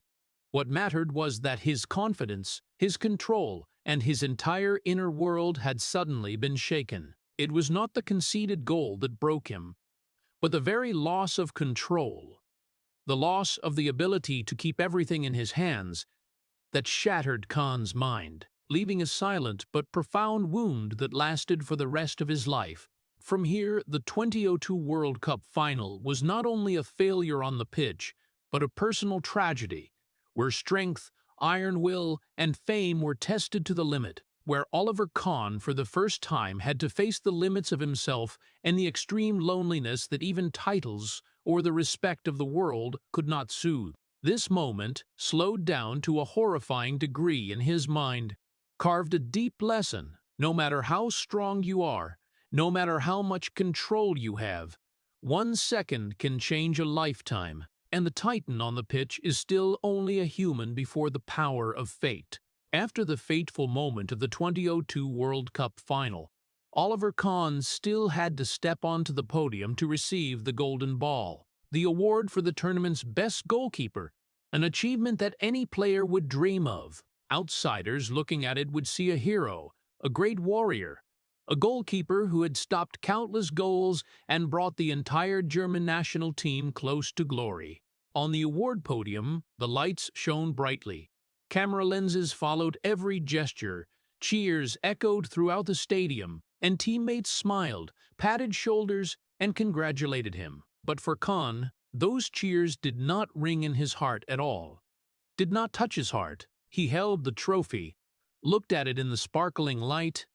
What mattered was that his confidence, his control, and his entire inner world had suddenly been shaken. It was not the conceded goal that broke him, but the very loss of control, the loss of the ability to keep everything in his hands, that shattered Kahn's mind, leaving a silent but profound wound that lasted for the rest of his life. From here, the 2002 World Cup final was not only a failure on the pitch, but a personal tragedy, where strength, iron will, and fame were tested to the limit, where Oliver Kahn for the first time had to face the limits of himself and the extreme loneliness that even titles or the respect of the world could not soothe. This moment, slowed down to a horrifying degree in his mind, carved a deep lesson. No matter how strong you are, no matter how much control you have, 1 second can change a lifetime, and the titan on the pitch is still only a human before the power of fate. After the fateful moment of the 2002 World Cup final, Oliver Kahn still had to step onto the podium to receive the Golden Ball, the award for the tournament's best goalkeeper, an achievement that any player would dream of. Outsiders looking at it would see a hero, a great warrior, a goalkeeper who had stopped countless goals and brought the entire German national team close to glory. On the award podium, the lights shone brightly. Camera lenses followed every gesture, cheers echoed throughout the stadium, and teammates smiled, patted shoulders, and congratulated him. But for Kahn, those cheers did not ring in his heart at all, did not touch his heart. He held the trophy, looked at it in the sparkling light,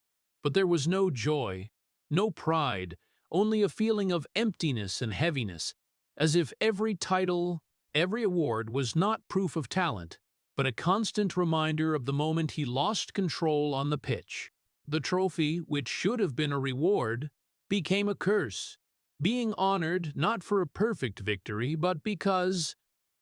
but there was no joy, no pride, only a feeling of emptiness and heaviness, as if every title, every award was not proof of talent, but a constant reminder of the moment he lost control on the pitch. The trophy, which should have been a reward, became a curse, being honored not for a perfect victory, but because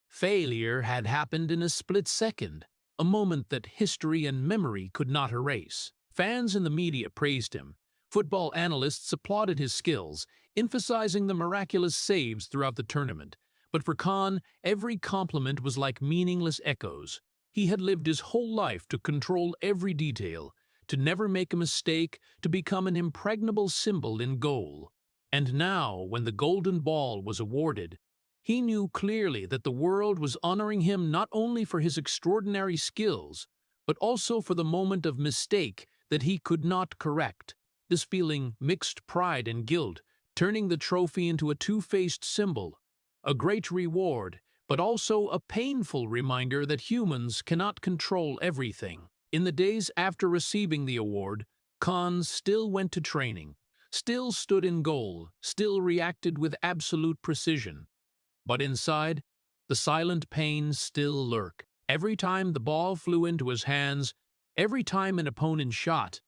failure had happened in a split second, a moment that history and memory could not erase. Fans and the media praised him. Football analysts applauded his skills, emphasizing the miraculous saves throughout the tournament. But for Kahn, every compliment was like meaningless echoes. He had lived his whole life to control every detail, to never make a mistake, to become an impregnable symbol in goal. And now, when the Golden Ball was awarded, he knew clearly that the world was honoring him not only for his extraordinary skills, but also for the moment of mistake that he could not correct. This feeling mixed pride and guilt, turning the trophy into a two-faced symbol, a great reward, but also a painful reminder that humans cannot control everything. In the days after receiving the award, Kahn still went to training, still stood in goal, still reacted with absolute precision. But inside, the silent pain still lurked. Every time the ball flew into his hands, every time an opponent shot,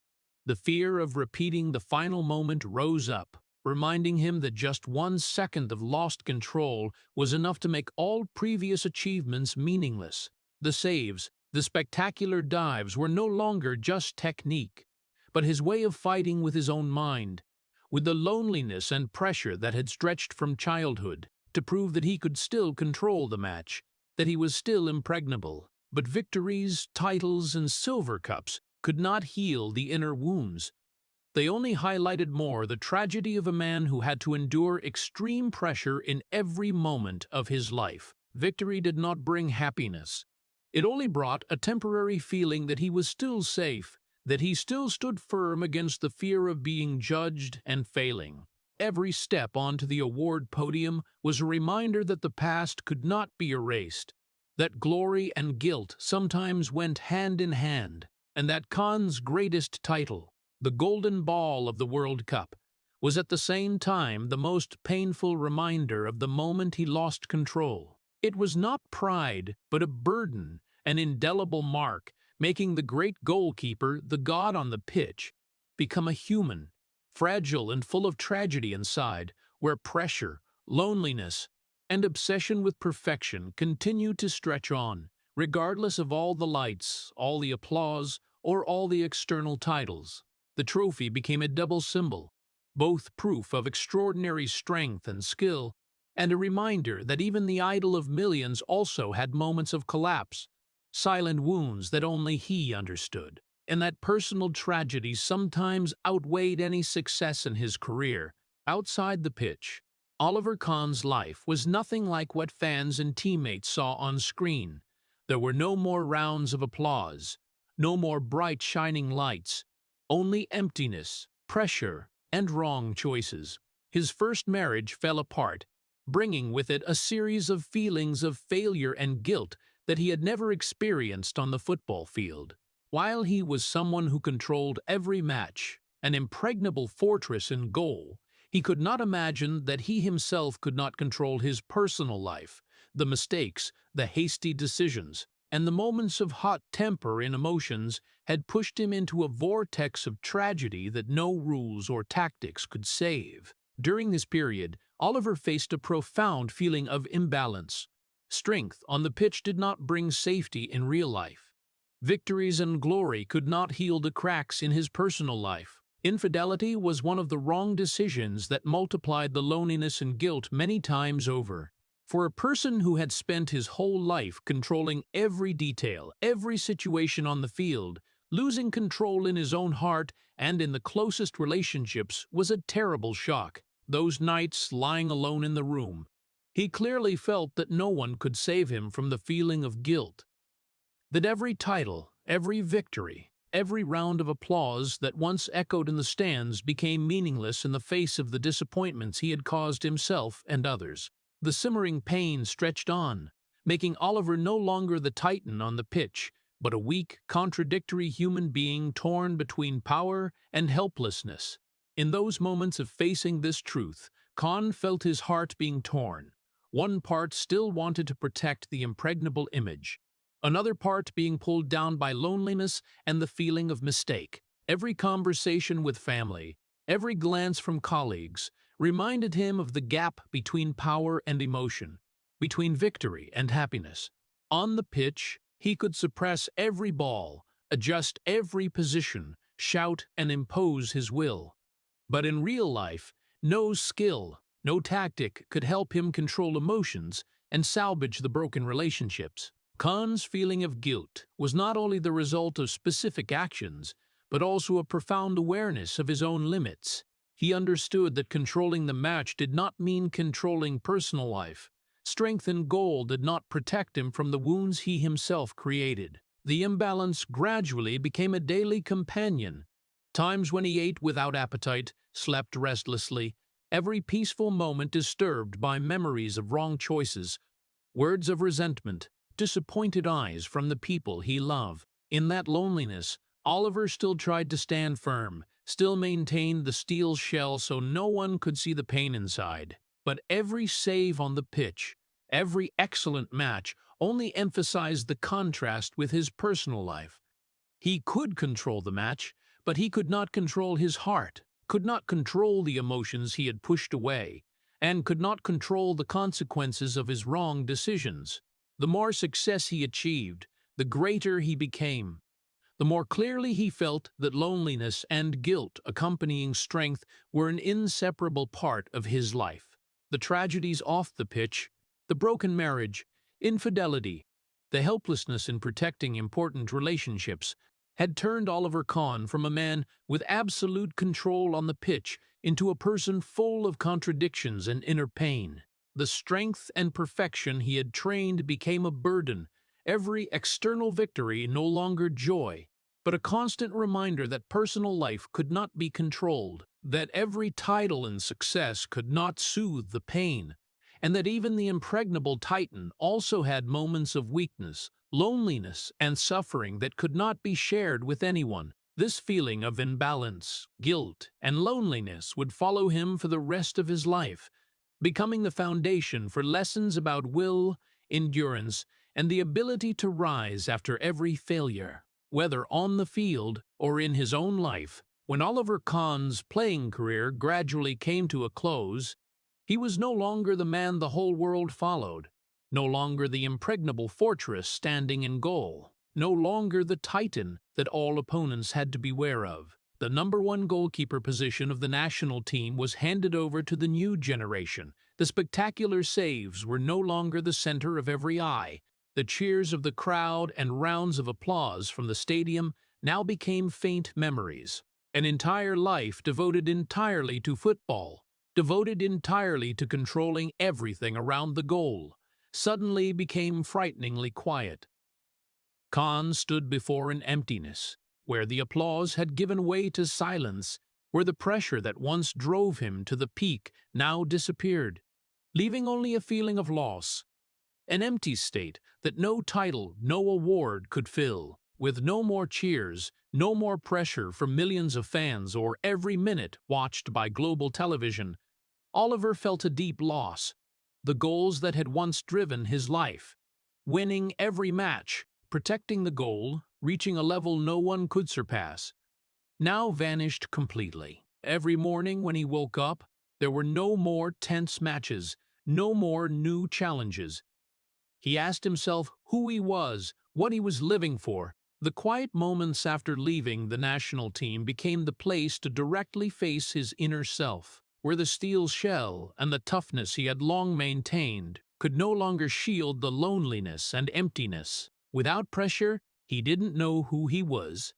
the fear of repeating the final moment rose up, reminding him that just 1 second of lost control was enough to make all previous achievements meaningless. The saves, the spectacular dives were no longer just technique, but his way of fighting with his own mind, with the loneliness and pressure that had stretched from childhood, to prove that he could still control the match, that he was still impregnable. But victories, titles, and silver cups could not heal the inner wounds. They only highlighted more the tragedy of a man who had to endure extreme pressure in every moment of his life. Victory did not bring happiness. It only brought a temporary feeling that he was still safe, that he still stood firm against the fear of being judged and failing. Every step onto the award podium was a reminder that the past could not be erased, that glory and guilt sometimes went hand in hand, and that Kahn's greatest title, the Golden Ball of the World Cup, was at the same time the most painful reminder of the moment he lost control. It was not pride, but a burden, an indelible mark, making the great goalkeeper, the god on the pitch, become a human, fragile and full of tragedy inside, where pressure, loneliness, and obsession with perfection continued to stretch on, regardless of all the lights, all the applause, or all the external titles. The trophy became a double symbol, both proof of extraordinary strength and skill, and a reminder that even the idol of millions also had moments of collapse, silent wounds that only he understood, and that personal tragedy sometimes outweighed any success in his career. Outside the pitch, Oliver Kahn's life was nothing like what fans and teammates saw on screen. There were no more rounds of applause, no more bright shining lights, only emptiness, pressure, and wrong choices. His first marriage fell apart, bringing with it a series of feelings of failure and guilt that he had never experienced on the football field. While he was someone who controlled every match, an impregnable fortress in goal, he could not imagine that he himself could not control his personal life, the mistakes, the hasty decisions, and the moments of hot temper and emotions had pushed him into a vortex of tragedy that no rules or tactics could save. During this period, Oliver faced a profound feeling of imbalance. Strength on the pitch did not bring safety in real life. Victories and glory could not heal the cracks in his personal life. Infidelity was one of the wrong decisions that multiplied the loneliness and guilt many times over. For a person who had spent his whole life controlling every detail, every situation on the field, losing control in his own heart and in the closest relationships was a terrible shock. Those nights lying alone in the room, he clearly felt that no one could save him from the feeling of guilt. That every title, every victory, every round of applause that once echoed in the stands became meaningless in the face of the disappointments he had caused himself and others. The simmering pain stretched on, making Oliver no longer the titan on the pitch, but a weak, contradictory human being torn between power and helplessness. In those moments of facing this truth, Kahn felt his heart being torn. One part still wanted to protect the impregnable image, another part being pulled down by loneliness and the feeling of mistake. Every conversation with family, every glance from colleagues, reminded him of the gap between power and emotion, between victory and happiness. On the pitch, he could suppress every ball, adjust every position, shout and impose his will. But in real life, no skill, no tactic could help him control emotions and salvage the broken relationships. Kahn's feeling of guilt was not only the result of specific actions, but also a profound awareness of his own limits. He understood that controlling the match did not mean controlling personal life. Strength in goal did not protect him from the wounds he himself created. The imbalance gradually became a daily companion. Times when he ate without appetite, slept restlessly, every peaceful moment disturbed by memories of wrong choices, words of resentment, disappointed eyes from the people he loved. In that loneliness, Oliver still tried to stand firm, still maintained the steel shell so no one could see the pain inside. But every save on the pitch, every excellent match, only emphasized the contrast with his personal life. He could control the match, but he could not control his heart, could not control the emotions he had pushed away, and could not control the consequences of his wrong decisions. The more success he achieved, the greater he became. The more clearly he felt that loneliness and guilt accompanying strength were an inseparable part of his life. The tragedies off the pitch, the broken marriage, infidelity, the helplessness in protecting important relationships, had turned Oliver Kahn from a man with absolute control on the pitch into a person full of contradictions and inner pain. The strength and perfection he had trained became a burden, every external victory no longer joy, but a constant reminder that personal life could not be controlled, that every title and success could not soothe the pain, and that even the impregnable Titan also had moments of weakness, loneliness, and suffering that could not be shared with anyone. This feeling of imbalance, guilt, and loneliness would follow him for the rest of his life, becoming the foundation for lessons about will, endurance, and the ability to rise after every failure, whether on the field or in his own life. When Oliver Kahn's playing career gradually came to a close, he was no longer the man the whole world followed, no longer the impregnable fortress standing in goal, no longer the titan that all opponents had to beware of. The #1 goalkeeper position of the national team was handed over to the new generation. The spectacular saves were no longer the center of every eye. The cheers of the crowd and rounds of applause from the stadium now became faint memories. An entire life devoted entirely to football, devoted entirely to controlling everything around the goal, suddenly became frighteningly quiet. Kahn stood before an emptiness, where the applause had given way to silence, where the pressure that once drove him to the peak now disappeared, leaving only a feeling of loss, an empty state that no title, no award could fill. With no more cheers, no more pressure from millions of fans or every minute watched by global television, Oliver felt a deep loss. The goals that had once driven his life, winning every match, protecting the goal, reaching a level no one could surpass, now vanished completely. Every morning when he woke up, there were no more tense matches, no more new challenges. He asked himself who he was, what he was living for. The quiet moments after leaving the national team became the place to directly face his inner self, where the steel shell and the toughness he had long maintained could no longer shield the loneliness and emptiness. Without pressure, he didn't know who he was.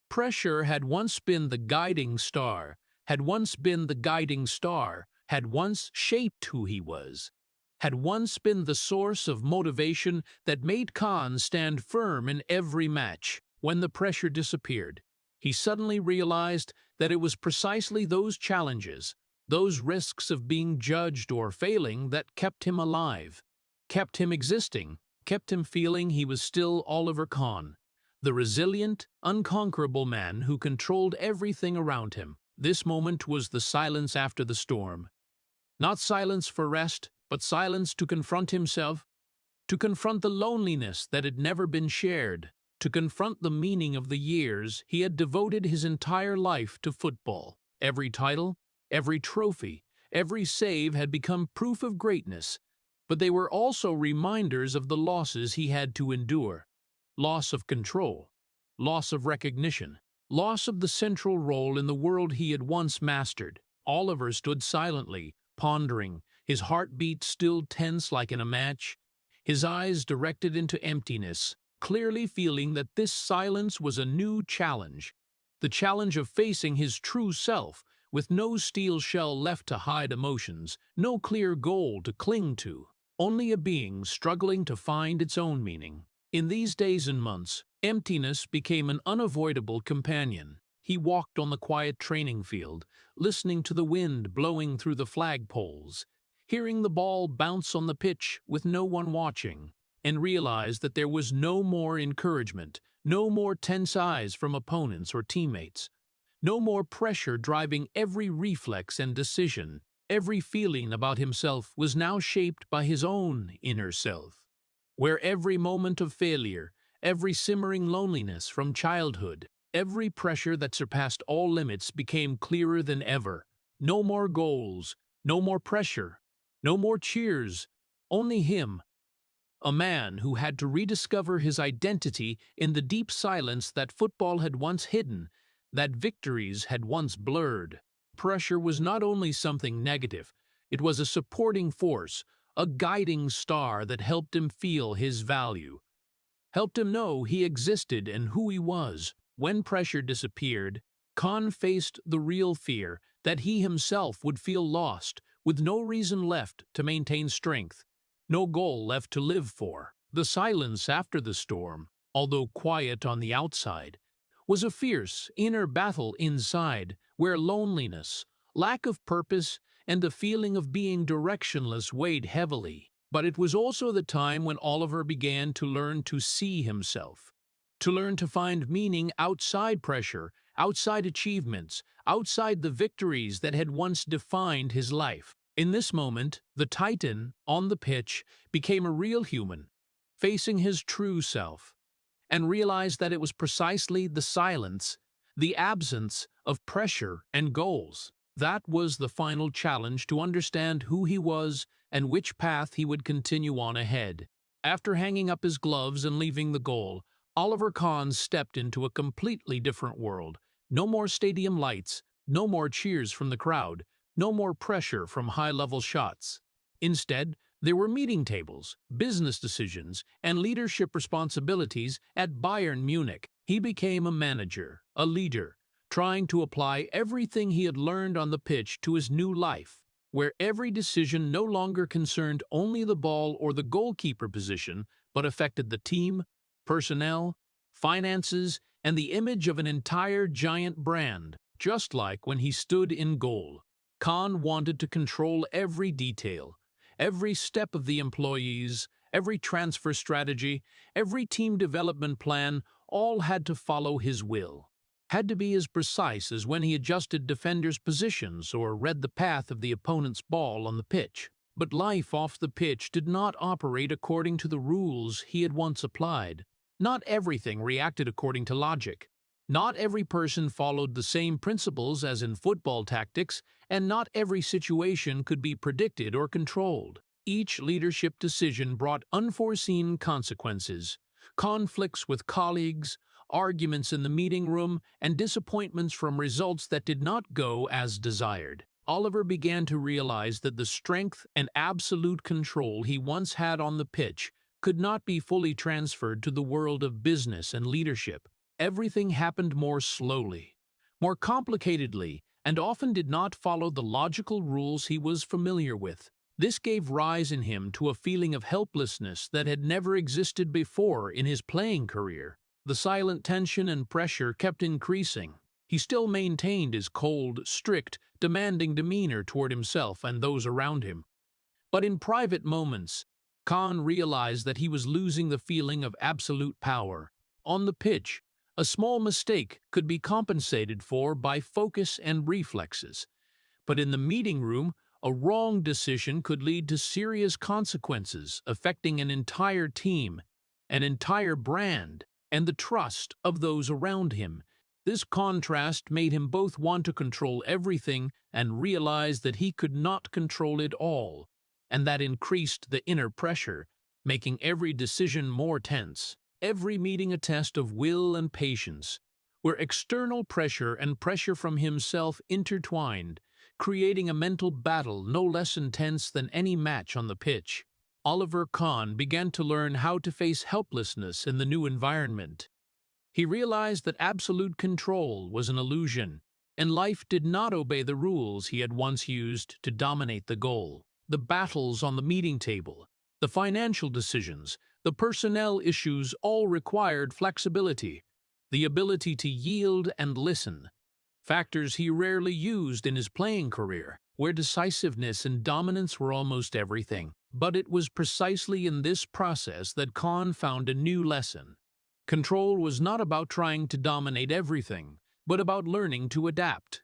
Pressure had once been the guiding star, had once been the guiding star, had once shaped who he was, had once been the source of motivation that made Kahn stand firm in every match. When the pressure disappeared, he suddenly realized that it was precisely those challenges, those risks of being judged or failing that kept him alive, kept him existing, kept him feeling he was still Oliver Kahn, the resilient, unconquerable man who controlled everything around him. This moment was the silence after the storm. Not silence for rest, but silence to confront himself, to confront the loneliness that had never been shared, to confront the meaning of the years he had devoted his entire life to football. Every title, every trophy, every save had become proof of greatness, but they were also reminders of the losses he had to endure. Loss of control, loss of recognition, loss of the central role in the world he had once mastered. Oliver stood silently, pondering, his heartbeat still tense like in a match, his eyes directed into emptiness, clearly feeling that this silence was a new challenge, the challenge of facing his true self with no steel shell left to hide emotions, no clear goal to cling to, only a being struggling to find its own meaning. In these days and months, emptiness became an unavoidable companion. He walked on the quiet training field, listening to the wind blowing through the flagpoles, hearing the ball bounce on the pitch with no one watching, and realized that there was no more encouragement, no more tense eyes from opponents or teammates, no more pressure driving every reflex and decision. Every feeling about himself was now shaped by his own inner self, where every moment of failure, every simmering loneliness from childhood, every pressure that surpassed all limits became clearer than ever. No more goals, no more pressure, no more cheers, only him, a man who had to rediscover his identity in the deep silence that football had once hidden, that victories had once blurred. Pressure was not only something negative, it was a supporting force, a guiding star that helped him feel his value, helped him know he existed and who he was. When pressure disappeared, Kahn faced the real fear that he himself would feel lost, with no reason left to maintain strength, no goal left to live for. The silence after the storm, although quiet on the outside, was a fierce inner battle inside, where loneliness, lack of purpose, and the feeling of being directionless weighed heavily. But it was also the time when Oliver began to learn to see himself, to learn to find meaning outside pressure, outside achievements, outside the victories that had once defined his life. In this moment, the Titan, on the pitch, became a real human, facing his true self, and realized that it was precisely the silence, the absence of pressure and goals, that was the final challenge to understand who he was and which path he would continue on ahead. After hanging up his gloves and leaving the goal, Oliver Kahn stepped into a completely different world. No more stadium lights, no more cheers from the crowd, no more pressure from high-level shots. Instead, there were meeting tables, business decisions, and leadership responsibilities at Bayern Munich. He became a manager, a leader, trying to apply everything he had learned on the pitch to his new life, where every decision no longer concerned only the ball or the goalkeeper position, but affected the team, personnel, finances, and the image of an entire giant brand. Just like when he stood in goal, Kahn wanted to control every detail, every step of the employees, every transfer strategy, every team development plan, all had to follow his will, had to be as precise as when he adjusted defenders' positions or read the path of the opponent's ball on the pitch. But life off the pitch did not operate according to the rules he had once applied. Not everything reacted according to logic. Not every person followed the same principles as in football tactics, and not every situation could be predicted or controlled. Each leadership decision brought unforeseen consequences, conflicts with colleagues, arguments in the meeting room, and disappointments from results that did not go as desired. Oliver began to realize that the strength and absolute control he once had on the pitch could not be fully transferred to the world of business and leadership. Everything happened more slowly, more complicatedly, and often did not follow the logical rules he was familiar with. This gave rise in him to a feeling of helplessness that had never existed before in his playing career. The silent tension and pressure kept increasing. He still maintained his cold, strict, demanding demeanor toward himself and those around him. But in private moments, Kahn realized that he was losing the feeling of absolute power. On the pitch, a small mistake could be compensated for by focus and reflexes. But in the meeting room, a wrong decision could lead to serious consequences affecting an entire team, an entire brand, and the trust of those around him. This contrast made him both want to control everything and realize that he could not control it all, and that increased the inner pressure, making every decision more tense, every meeting a test of will and patience, where external pressure and pressure from himself intertwined, creating a mental battle no less intense than any match on the pitch. Oliver Kahn began to learn how to face helplessness in the new environment. He realized that absolute control was an illusion, and life did not obey the rules he had once used to dominate the goal. The battles on the meeting table, the financial decisions, the personnel issues all required flexibility, the ability to yield and listen, factors he rarely used in his playing career, where decisiveness and dominance were almost everything. But it was precisely in this process that Kahn found a new lesson. Control was not about trying to dominate everything, but about learning to adapt,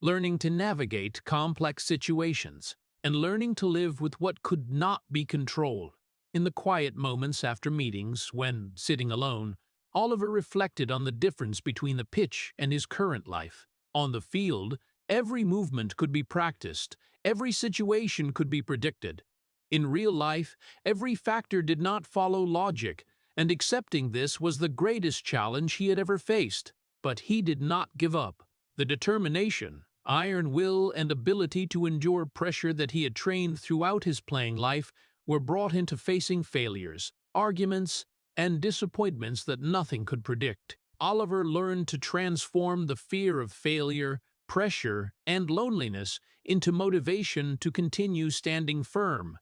learning to navigate complex situations, and learning to live with what could not be controlled. In the quiet moments after meetings, when, sitting alone, Oliver reflected on the difference between the pitch and his current life. On the field, every movement could be practiced, every situation could be predicted. In real life, every factor did not follow logic, and accepting this was the greatest challenge he had ever faced. But he did not give up. The determination, iron will, and ability to endure pressure that he had trained throughout his playing life were brought into facing failures, arguments, and disappointments that nothing could predict. Oliver learned to transform the fear of failure, pressure, and loneliness into motivation to continue standing firm,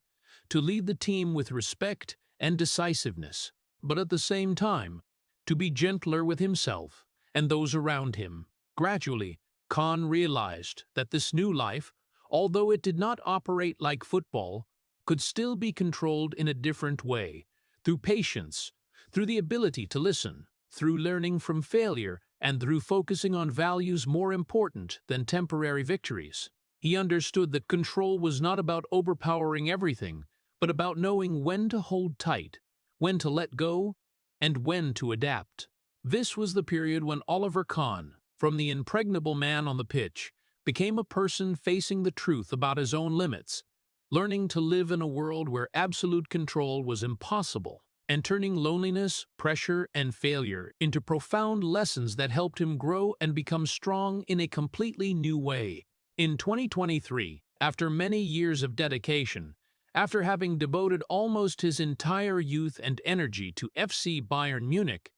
to lead the team with respect and decisiveness, but at the same time, to be gentler with himself and those around him. Gradually, Kahn realized that this new life, although it did not operate like football, could still be controlled in a different way, through patience, through the ability to listen, through learning from failure, and through focusing on values more important than temporary victories. He understood that control was not about overpowering everything, but about knowing when to hold tight, when to let go, and when to adapt. This was the period when Oliver Kahn, from the impregnable man on the pitch, became a person facing the truth about his own limits, learning to live in a world where absolute control was impossible, and turning loneliness, pressure, and failure into profound lessons that helped him grow and become strong in a completely new way. In 2023, after many years of dedication, after having devoted almost his entire youth and energy to FC Bayern Munich,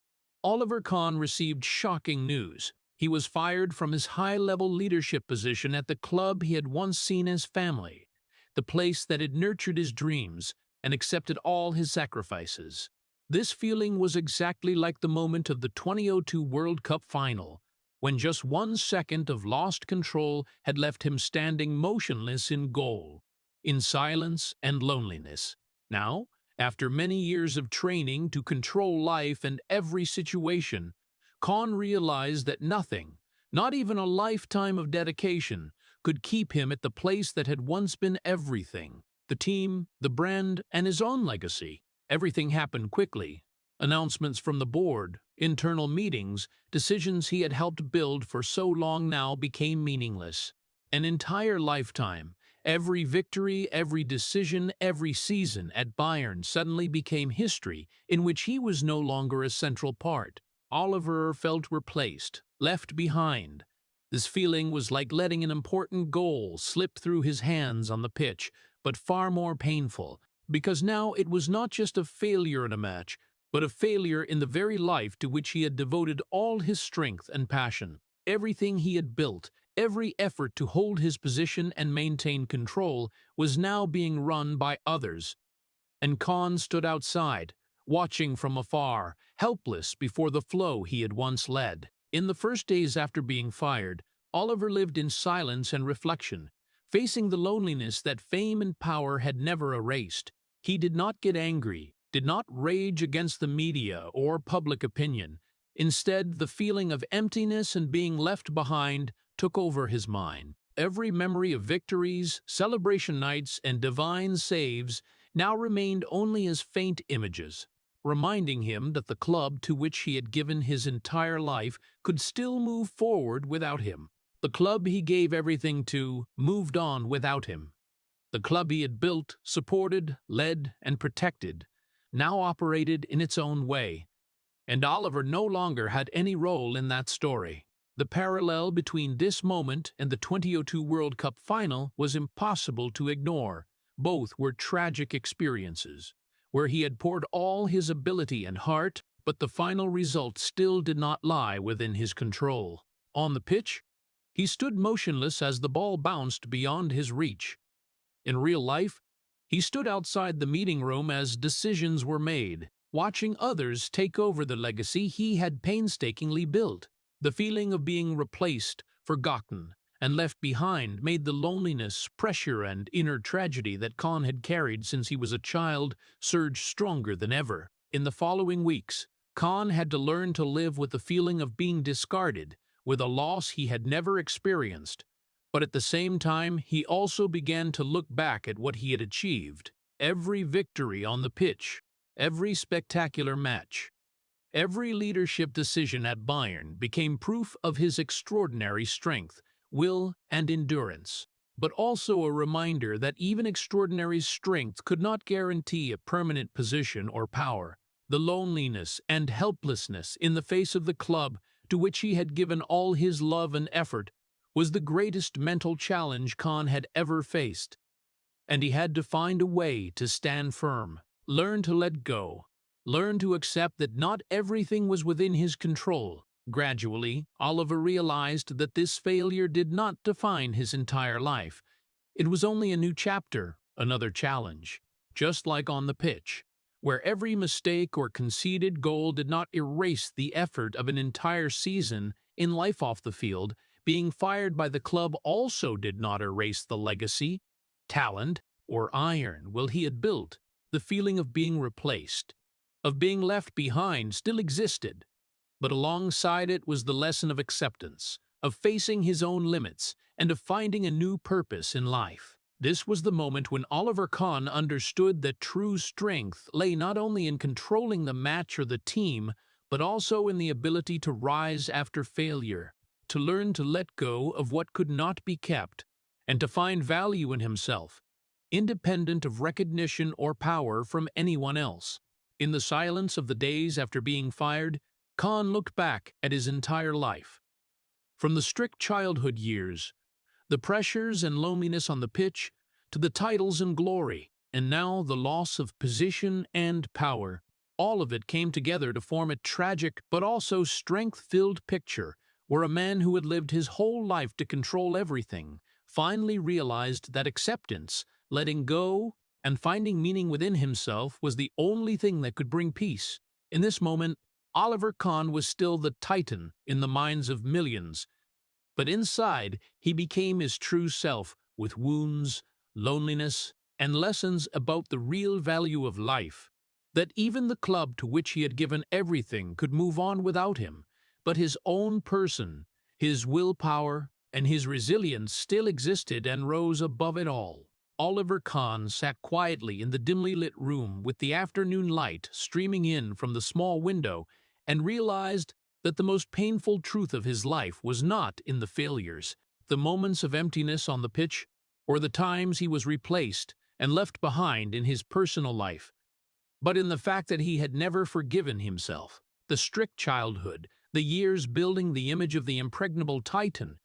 Oliver Kahn received shocking news. He was fired from his high-level leadership position at the club he had once seen as family, the place that had nurtured his dreams and accepted all his sacrifices. This feeling was exactly like the moment of the 2002 World Cup final, when just 1 second of lost control had left him standing motionless in goal, in silence and loneliness. Now, after many years of training to control life and every situation, Kahn realized that nothing, not even a lifetime of dedication, could keep him at the place that had once been everything: the team, the brand, and his own legacy. Everything happened quickly. Announcements from the board, internal meetings, decisions he had helped build for so long now became meaningless. An entire lifetime, every victory, every decision, every season at Bayern suddenly became history in which he was no longer a central part. Oliver felt replaced, left behind. This feeling was like letting an important goal slip through his hands on the pitch, but far more painful, because now it was not just a failure in a match, but a failure in the very life to which he had devoted all his strength and passion. Everything he had built, every effort to hold his position and maintain control, was now being run by others. And Kahn stood outside, watching from afar, helpless before the flow he had once led. In the first days after being fired, Oliver lived in silence and reflection, facing the loneliness that fame and power had never erased. He did not get angry, did not rage against the media or public opinion. Instead, the feeling of emptiness and being left behind took over his mind. Every memory of victories, celebration nights, and divine saves now remained only as faint images, reminding him that the club to which he had given his entire life could still move forward without him. The club he gave everything to moved on without him. The club he had built, supported, led, and protected now operated in its own way, and Oliver no longer had any role in that story. The parallel between this moment and the 2002 World Cup final was impossible to ignore. Both were tragic experiences, where he had poured all his ability and heart, but the final result still did not lie within his control. On the pitch, He stood motionless as the ball bounced beyond his reach. In real life, he stood outside the meeting room as decisions were made, watching others take over the legacy he had painstakingly built. The feeling of being replaced, forgotten, and left behind made the loneliness, pressure, and inner tragedy that Kahn had carried since he was a child surge stronger than ever. In the following weeks, Kahn had to learn to live with the feeling of being discarded, with a loss he had never experienced. But at the same time, he also began to look back at what he had achieved. Every victory on the pitch, every spectacular match, every leadership decision at Bayern became proof of his extraordinary strength, will, and endurance, but also a reminder that even extraordinary strength could not guarantee a permanent position or power. The loneliness and helplessness in the face of the club to which he had given all his love and effort was the greatest mental challenge Kahn had ever faced, and he had to find a way to stand firm, learn to let go, learn to accept that not everything was within his control. Gradually, Oliver realized that this failure did not define his entire life. It was only a new chapter, another challenge, just like on the pitch, where every mistake or conceded goal did not erase the effort of an entire season. In life off the field, being fired by the club also did not erase the legacy, talent, or iron will he had built. The feeling of being replaced, of being left behind, still existed, but alongside it was the lesson of acceptance, of facing his own limits, and of finding a new purpose in life. This was the moment when Oliver Kahn understood that true strength lay not only in controlling the match or the team, but also in the ability to rise after failure, to learn to let go of what could not be kept, and to find value in himself, independent of recognition or power from anyone else. In the silence of the days after being fired, Kahn looked back at his entire life. From the strict childhood years, the pressures and loneliness on the pitch, to the titles and glory, and now the loss of position and power, all of it came together to form a tragic but also strength-filled picture where a man who had lived his whole life to control everything finally realized that acceptance, letting go, and finding meaning within himself was the only thing that could bring peace. In this moment, Oliver Kahn was still the titan in the minds of millions, but inside he became his true self, with wounds, loneliness, and lessons about the real value of life. That even the club to which he had given everything could move on without him, but his own person, his willpower, and his resilience still existed and rose above it all. Oliver Kahn sat quietly in the dimly lit room with the afternoon light streaming in from the small window and realized that the most painful truth of his life was not in the failures, the moments of emptiness on the pitch, or the times he was replaced and left behind in his personal life, but in the fact that he had never forgiven himself. The strict childhood, the years building the image of the impregnable Titan,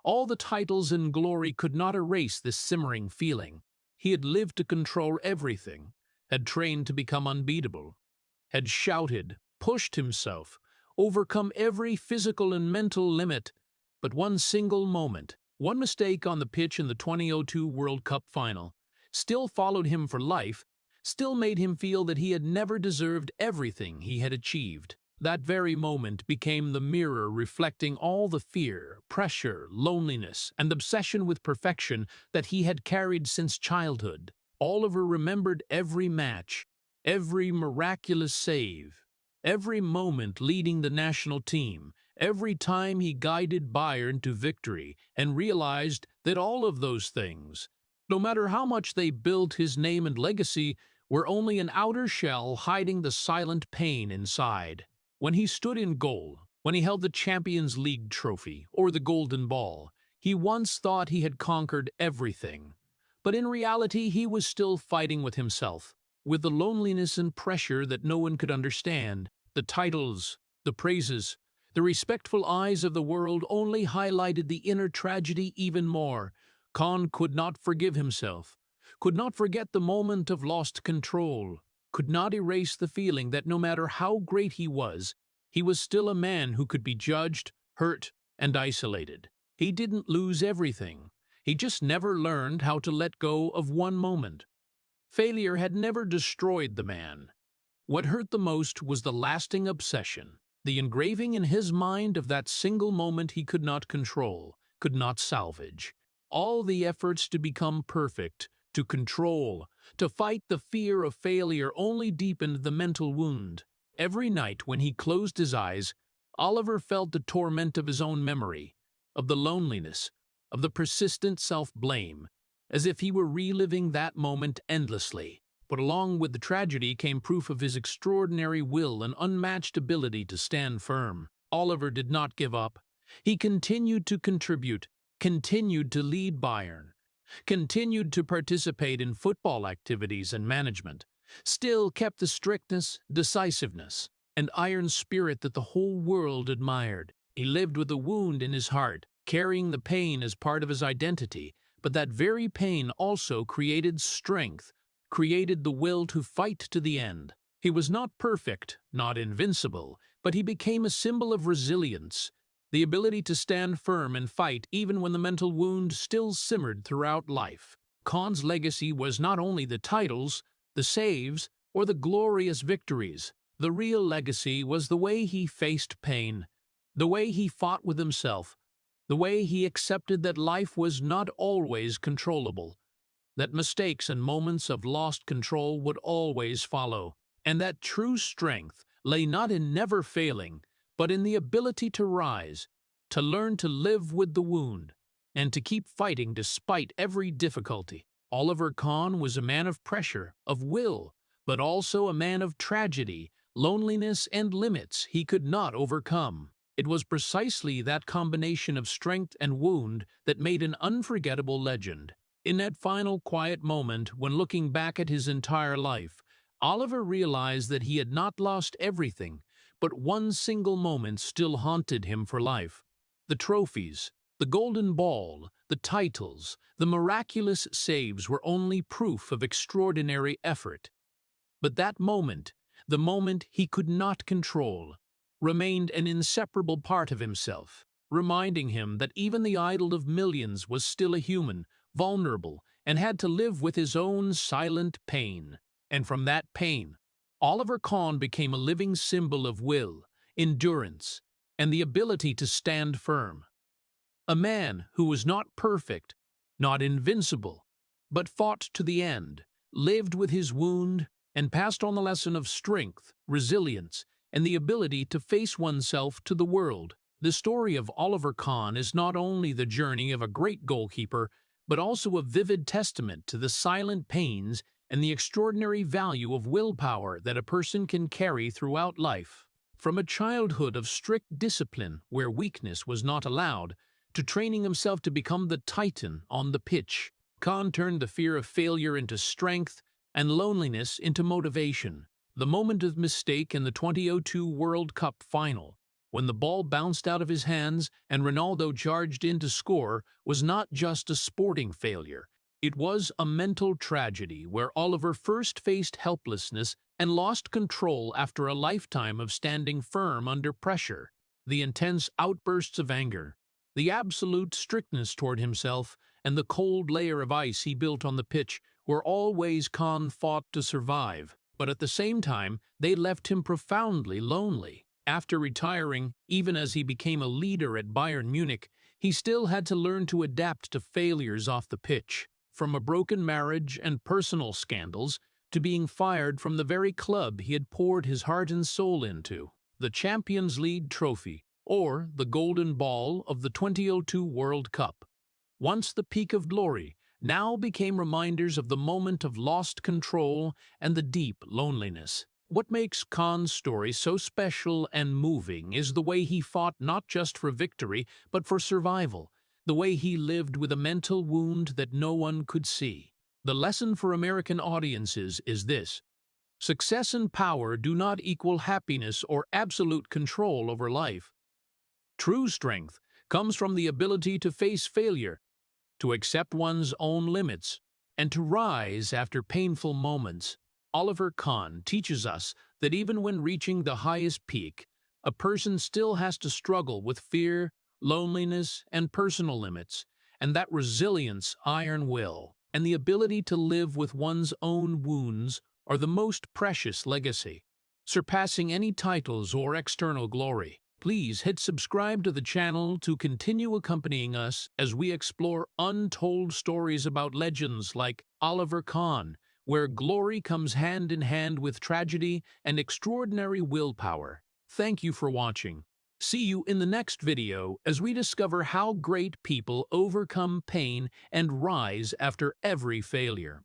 all the titles and glory could not erase this simmering feeling. He had lived to control everything, had trained to become unbeatable, had shouted, pushed himself, overcome every physical and mental limit, but one single moment, one mistake on the pitch in the 2002 World Cup final, still followed him for life, still made him feel that he had never deserved everything he had achieved. That very moment became the mirror reflecting all the fear, pressure, loneliness, and obsession with perfection that he had carried since childhood. Oliver remembered every match, every miraculous save, every moment leading the national team, every time he guided Bayern to victory, and realized that all of those things, no matter how much they built his name and legacy, were only an outer shell hiding the silent pain inside. When he stood in goal, when he held the Champions League trophy or the Golden Ball, he once thought he had conquered everything. But in reality, he was still fighting with himself, with the loneliness and pressure that no one could understand. The titles, the praises, the respectful eyes of the world only highlighted the inner tragedy even more. Kahn could not forgive himself, could not forget the moment of lost control, could not erase the feeling that no matter how great he was still a man who could be judged, hurt, and isolated. He didn't lose everything. He just never learned how to let go of one moment. Failure had never destroyed the man. What hurt the most was the lasting obsession, the engraving in his mind of that single moment he could not control, could not salvage. All the efforts to become perfect, to control, to fight the fear of failure only deepened the mental wound. Every night when he closed his eyes, Oliver felt the torment of his own memory, of the loneliness, of the persistent self-blame, as if he were reliving that moment endlessly. But along with the tragedy came proof of his extraordinary will and unmatched ability to stand firm. Oliver did not give up. He continued to contribute, continued to lead Bayern, continued to participate in football activities and management, still kept the strictness, decisiveness, and iron spirit that the whole world admired. He lived with a wound in his heart, carrying the pain as part of his identity, but that very pain also created strength, created the will to fight to the end. He was not perfect, not invincible, but he became a symbol of resilience, the ability to stand firm and fight even when the mental wound still simmered throughout life. Kahn's legacy was not only the titles, the saves, or the glorious victories. The real legacy was the way he faced pain, the way he fought with himself, the way he accepted that life was not always controllable, that mistakes and moments of lost control would always follow, and that true strength lay not in never failing, but in the ability to rise, to learn to live with the wound, and to keep fighting despite every difficulty. Oliver Kahn was a man of pressure, of will, but also a man of tragedy, loneliness, and limits he could not overcome. It was precisely that combination of strength and wound that made an unforgettable legend. In that final quiet moment, when looking back at his entire life, Oliver realized that he had not lost everything, but one single moment still haunted him for life. The trophies, the golden ball, the titles, the miraculous saves were only proof of extraordinary effort. But that moment, the moment he could not control, remained an inseparable part of himself, reminding him that even the idol of millions was still a human, vulnerable, and had to live with his own silent pain. And from that pain, Oliver Kahn became a living symbol of will, endurance, and the ability to stand firm. A man who was not perfect, not invincible, but fought to the end, lived with his wound, and passed on the lesson of strength, resilience, and the ability to face oneself to the world. The story of Oliver Kahn is not only the journey of a great goalkeeper, but also a vivid testament to the silent pains and the extraordinary value of willpower that a person can carry throughout life. From a childhood of strict discipline where weakness was not allowed, to training himself to become the titan on the pitch, Kahn turned the fear of failure into strength and loneliness into motivation. The moment of mistake in the 2002 World Cup final, when the ball bounced out of his hands and Ronaldo charged in to score, was not just a sporting failure. It was a mental tragedy where Oliver first faced helplessness and lost control after a lifetime of standing firm under pressure. The intense outbursts of anger, the absolute strictness toward himself, and the cold layer of ice he built on the pitch were all ways Kahn fought to survive. But at the same time, they left him profoundly lonely. After retiring, even as he became a leader at Bayern Munich, he still had to learn to adapt to failures off the pitch. From a broken marriage and personal scandals to being fired from the very club he had poured his heart and soul into. The Champions League trophy, or the golden ball of the 2002 World Cup, once the peak of glory, now became reminders of the moment of lost control and the deep loneliness. What makes Kahn's story so special and moving is the way he fought not just for victory, but for survival, the way he lived with a mental wound that no one could see. The lesson for American audiences is this: success and power do not equal happiness or absolute control over life. True strength comes from the ability to face failure, to accept one's own limits, and to rise after painful moments. Oliver Kahn teaches us that even when reaching the highest peak, a person still has to struggle with fear, loneliness, and personal limits, and that resilience, iron will, and the ability to live with one's own wounds are the most precious legacy, surpassing any titles or external glory. Please hit subscribe to the channel to continue accompanying us as we explore untold stories about legends like Oliver Kahn, where glory comes hand in hand with tragedy and extraordinary willpower. Thank you for watching. See you in the next video as we discover how great people overcome pain and rise after every failure.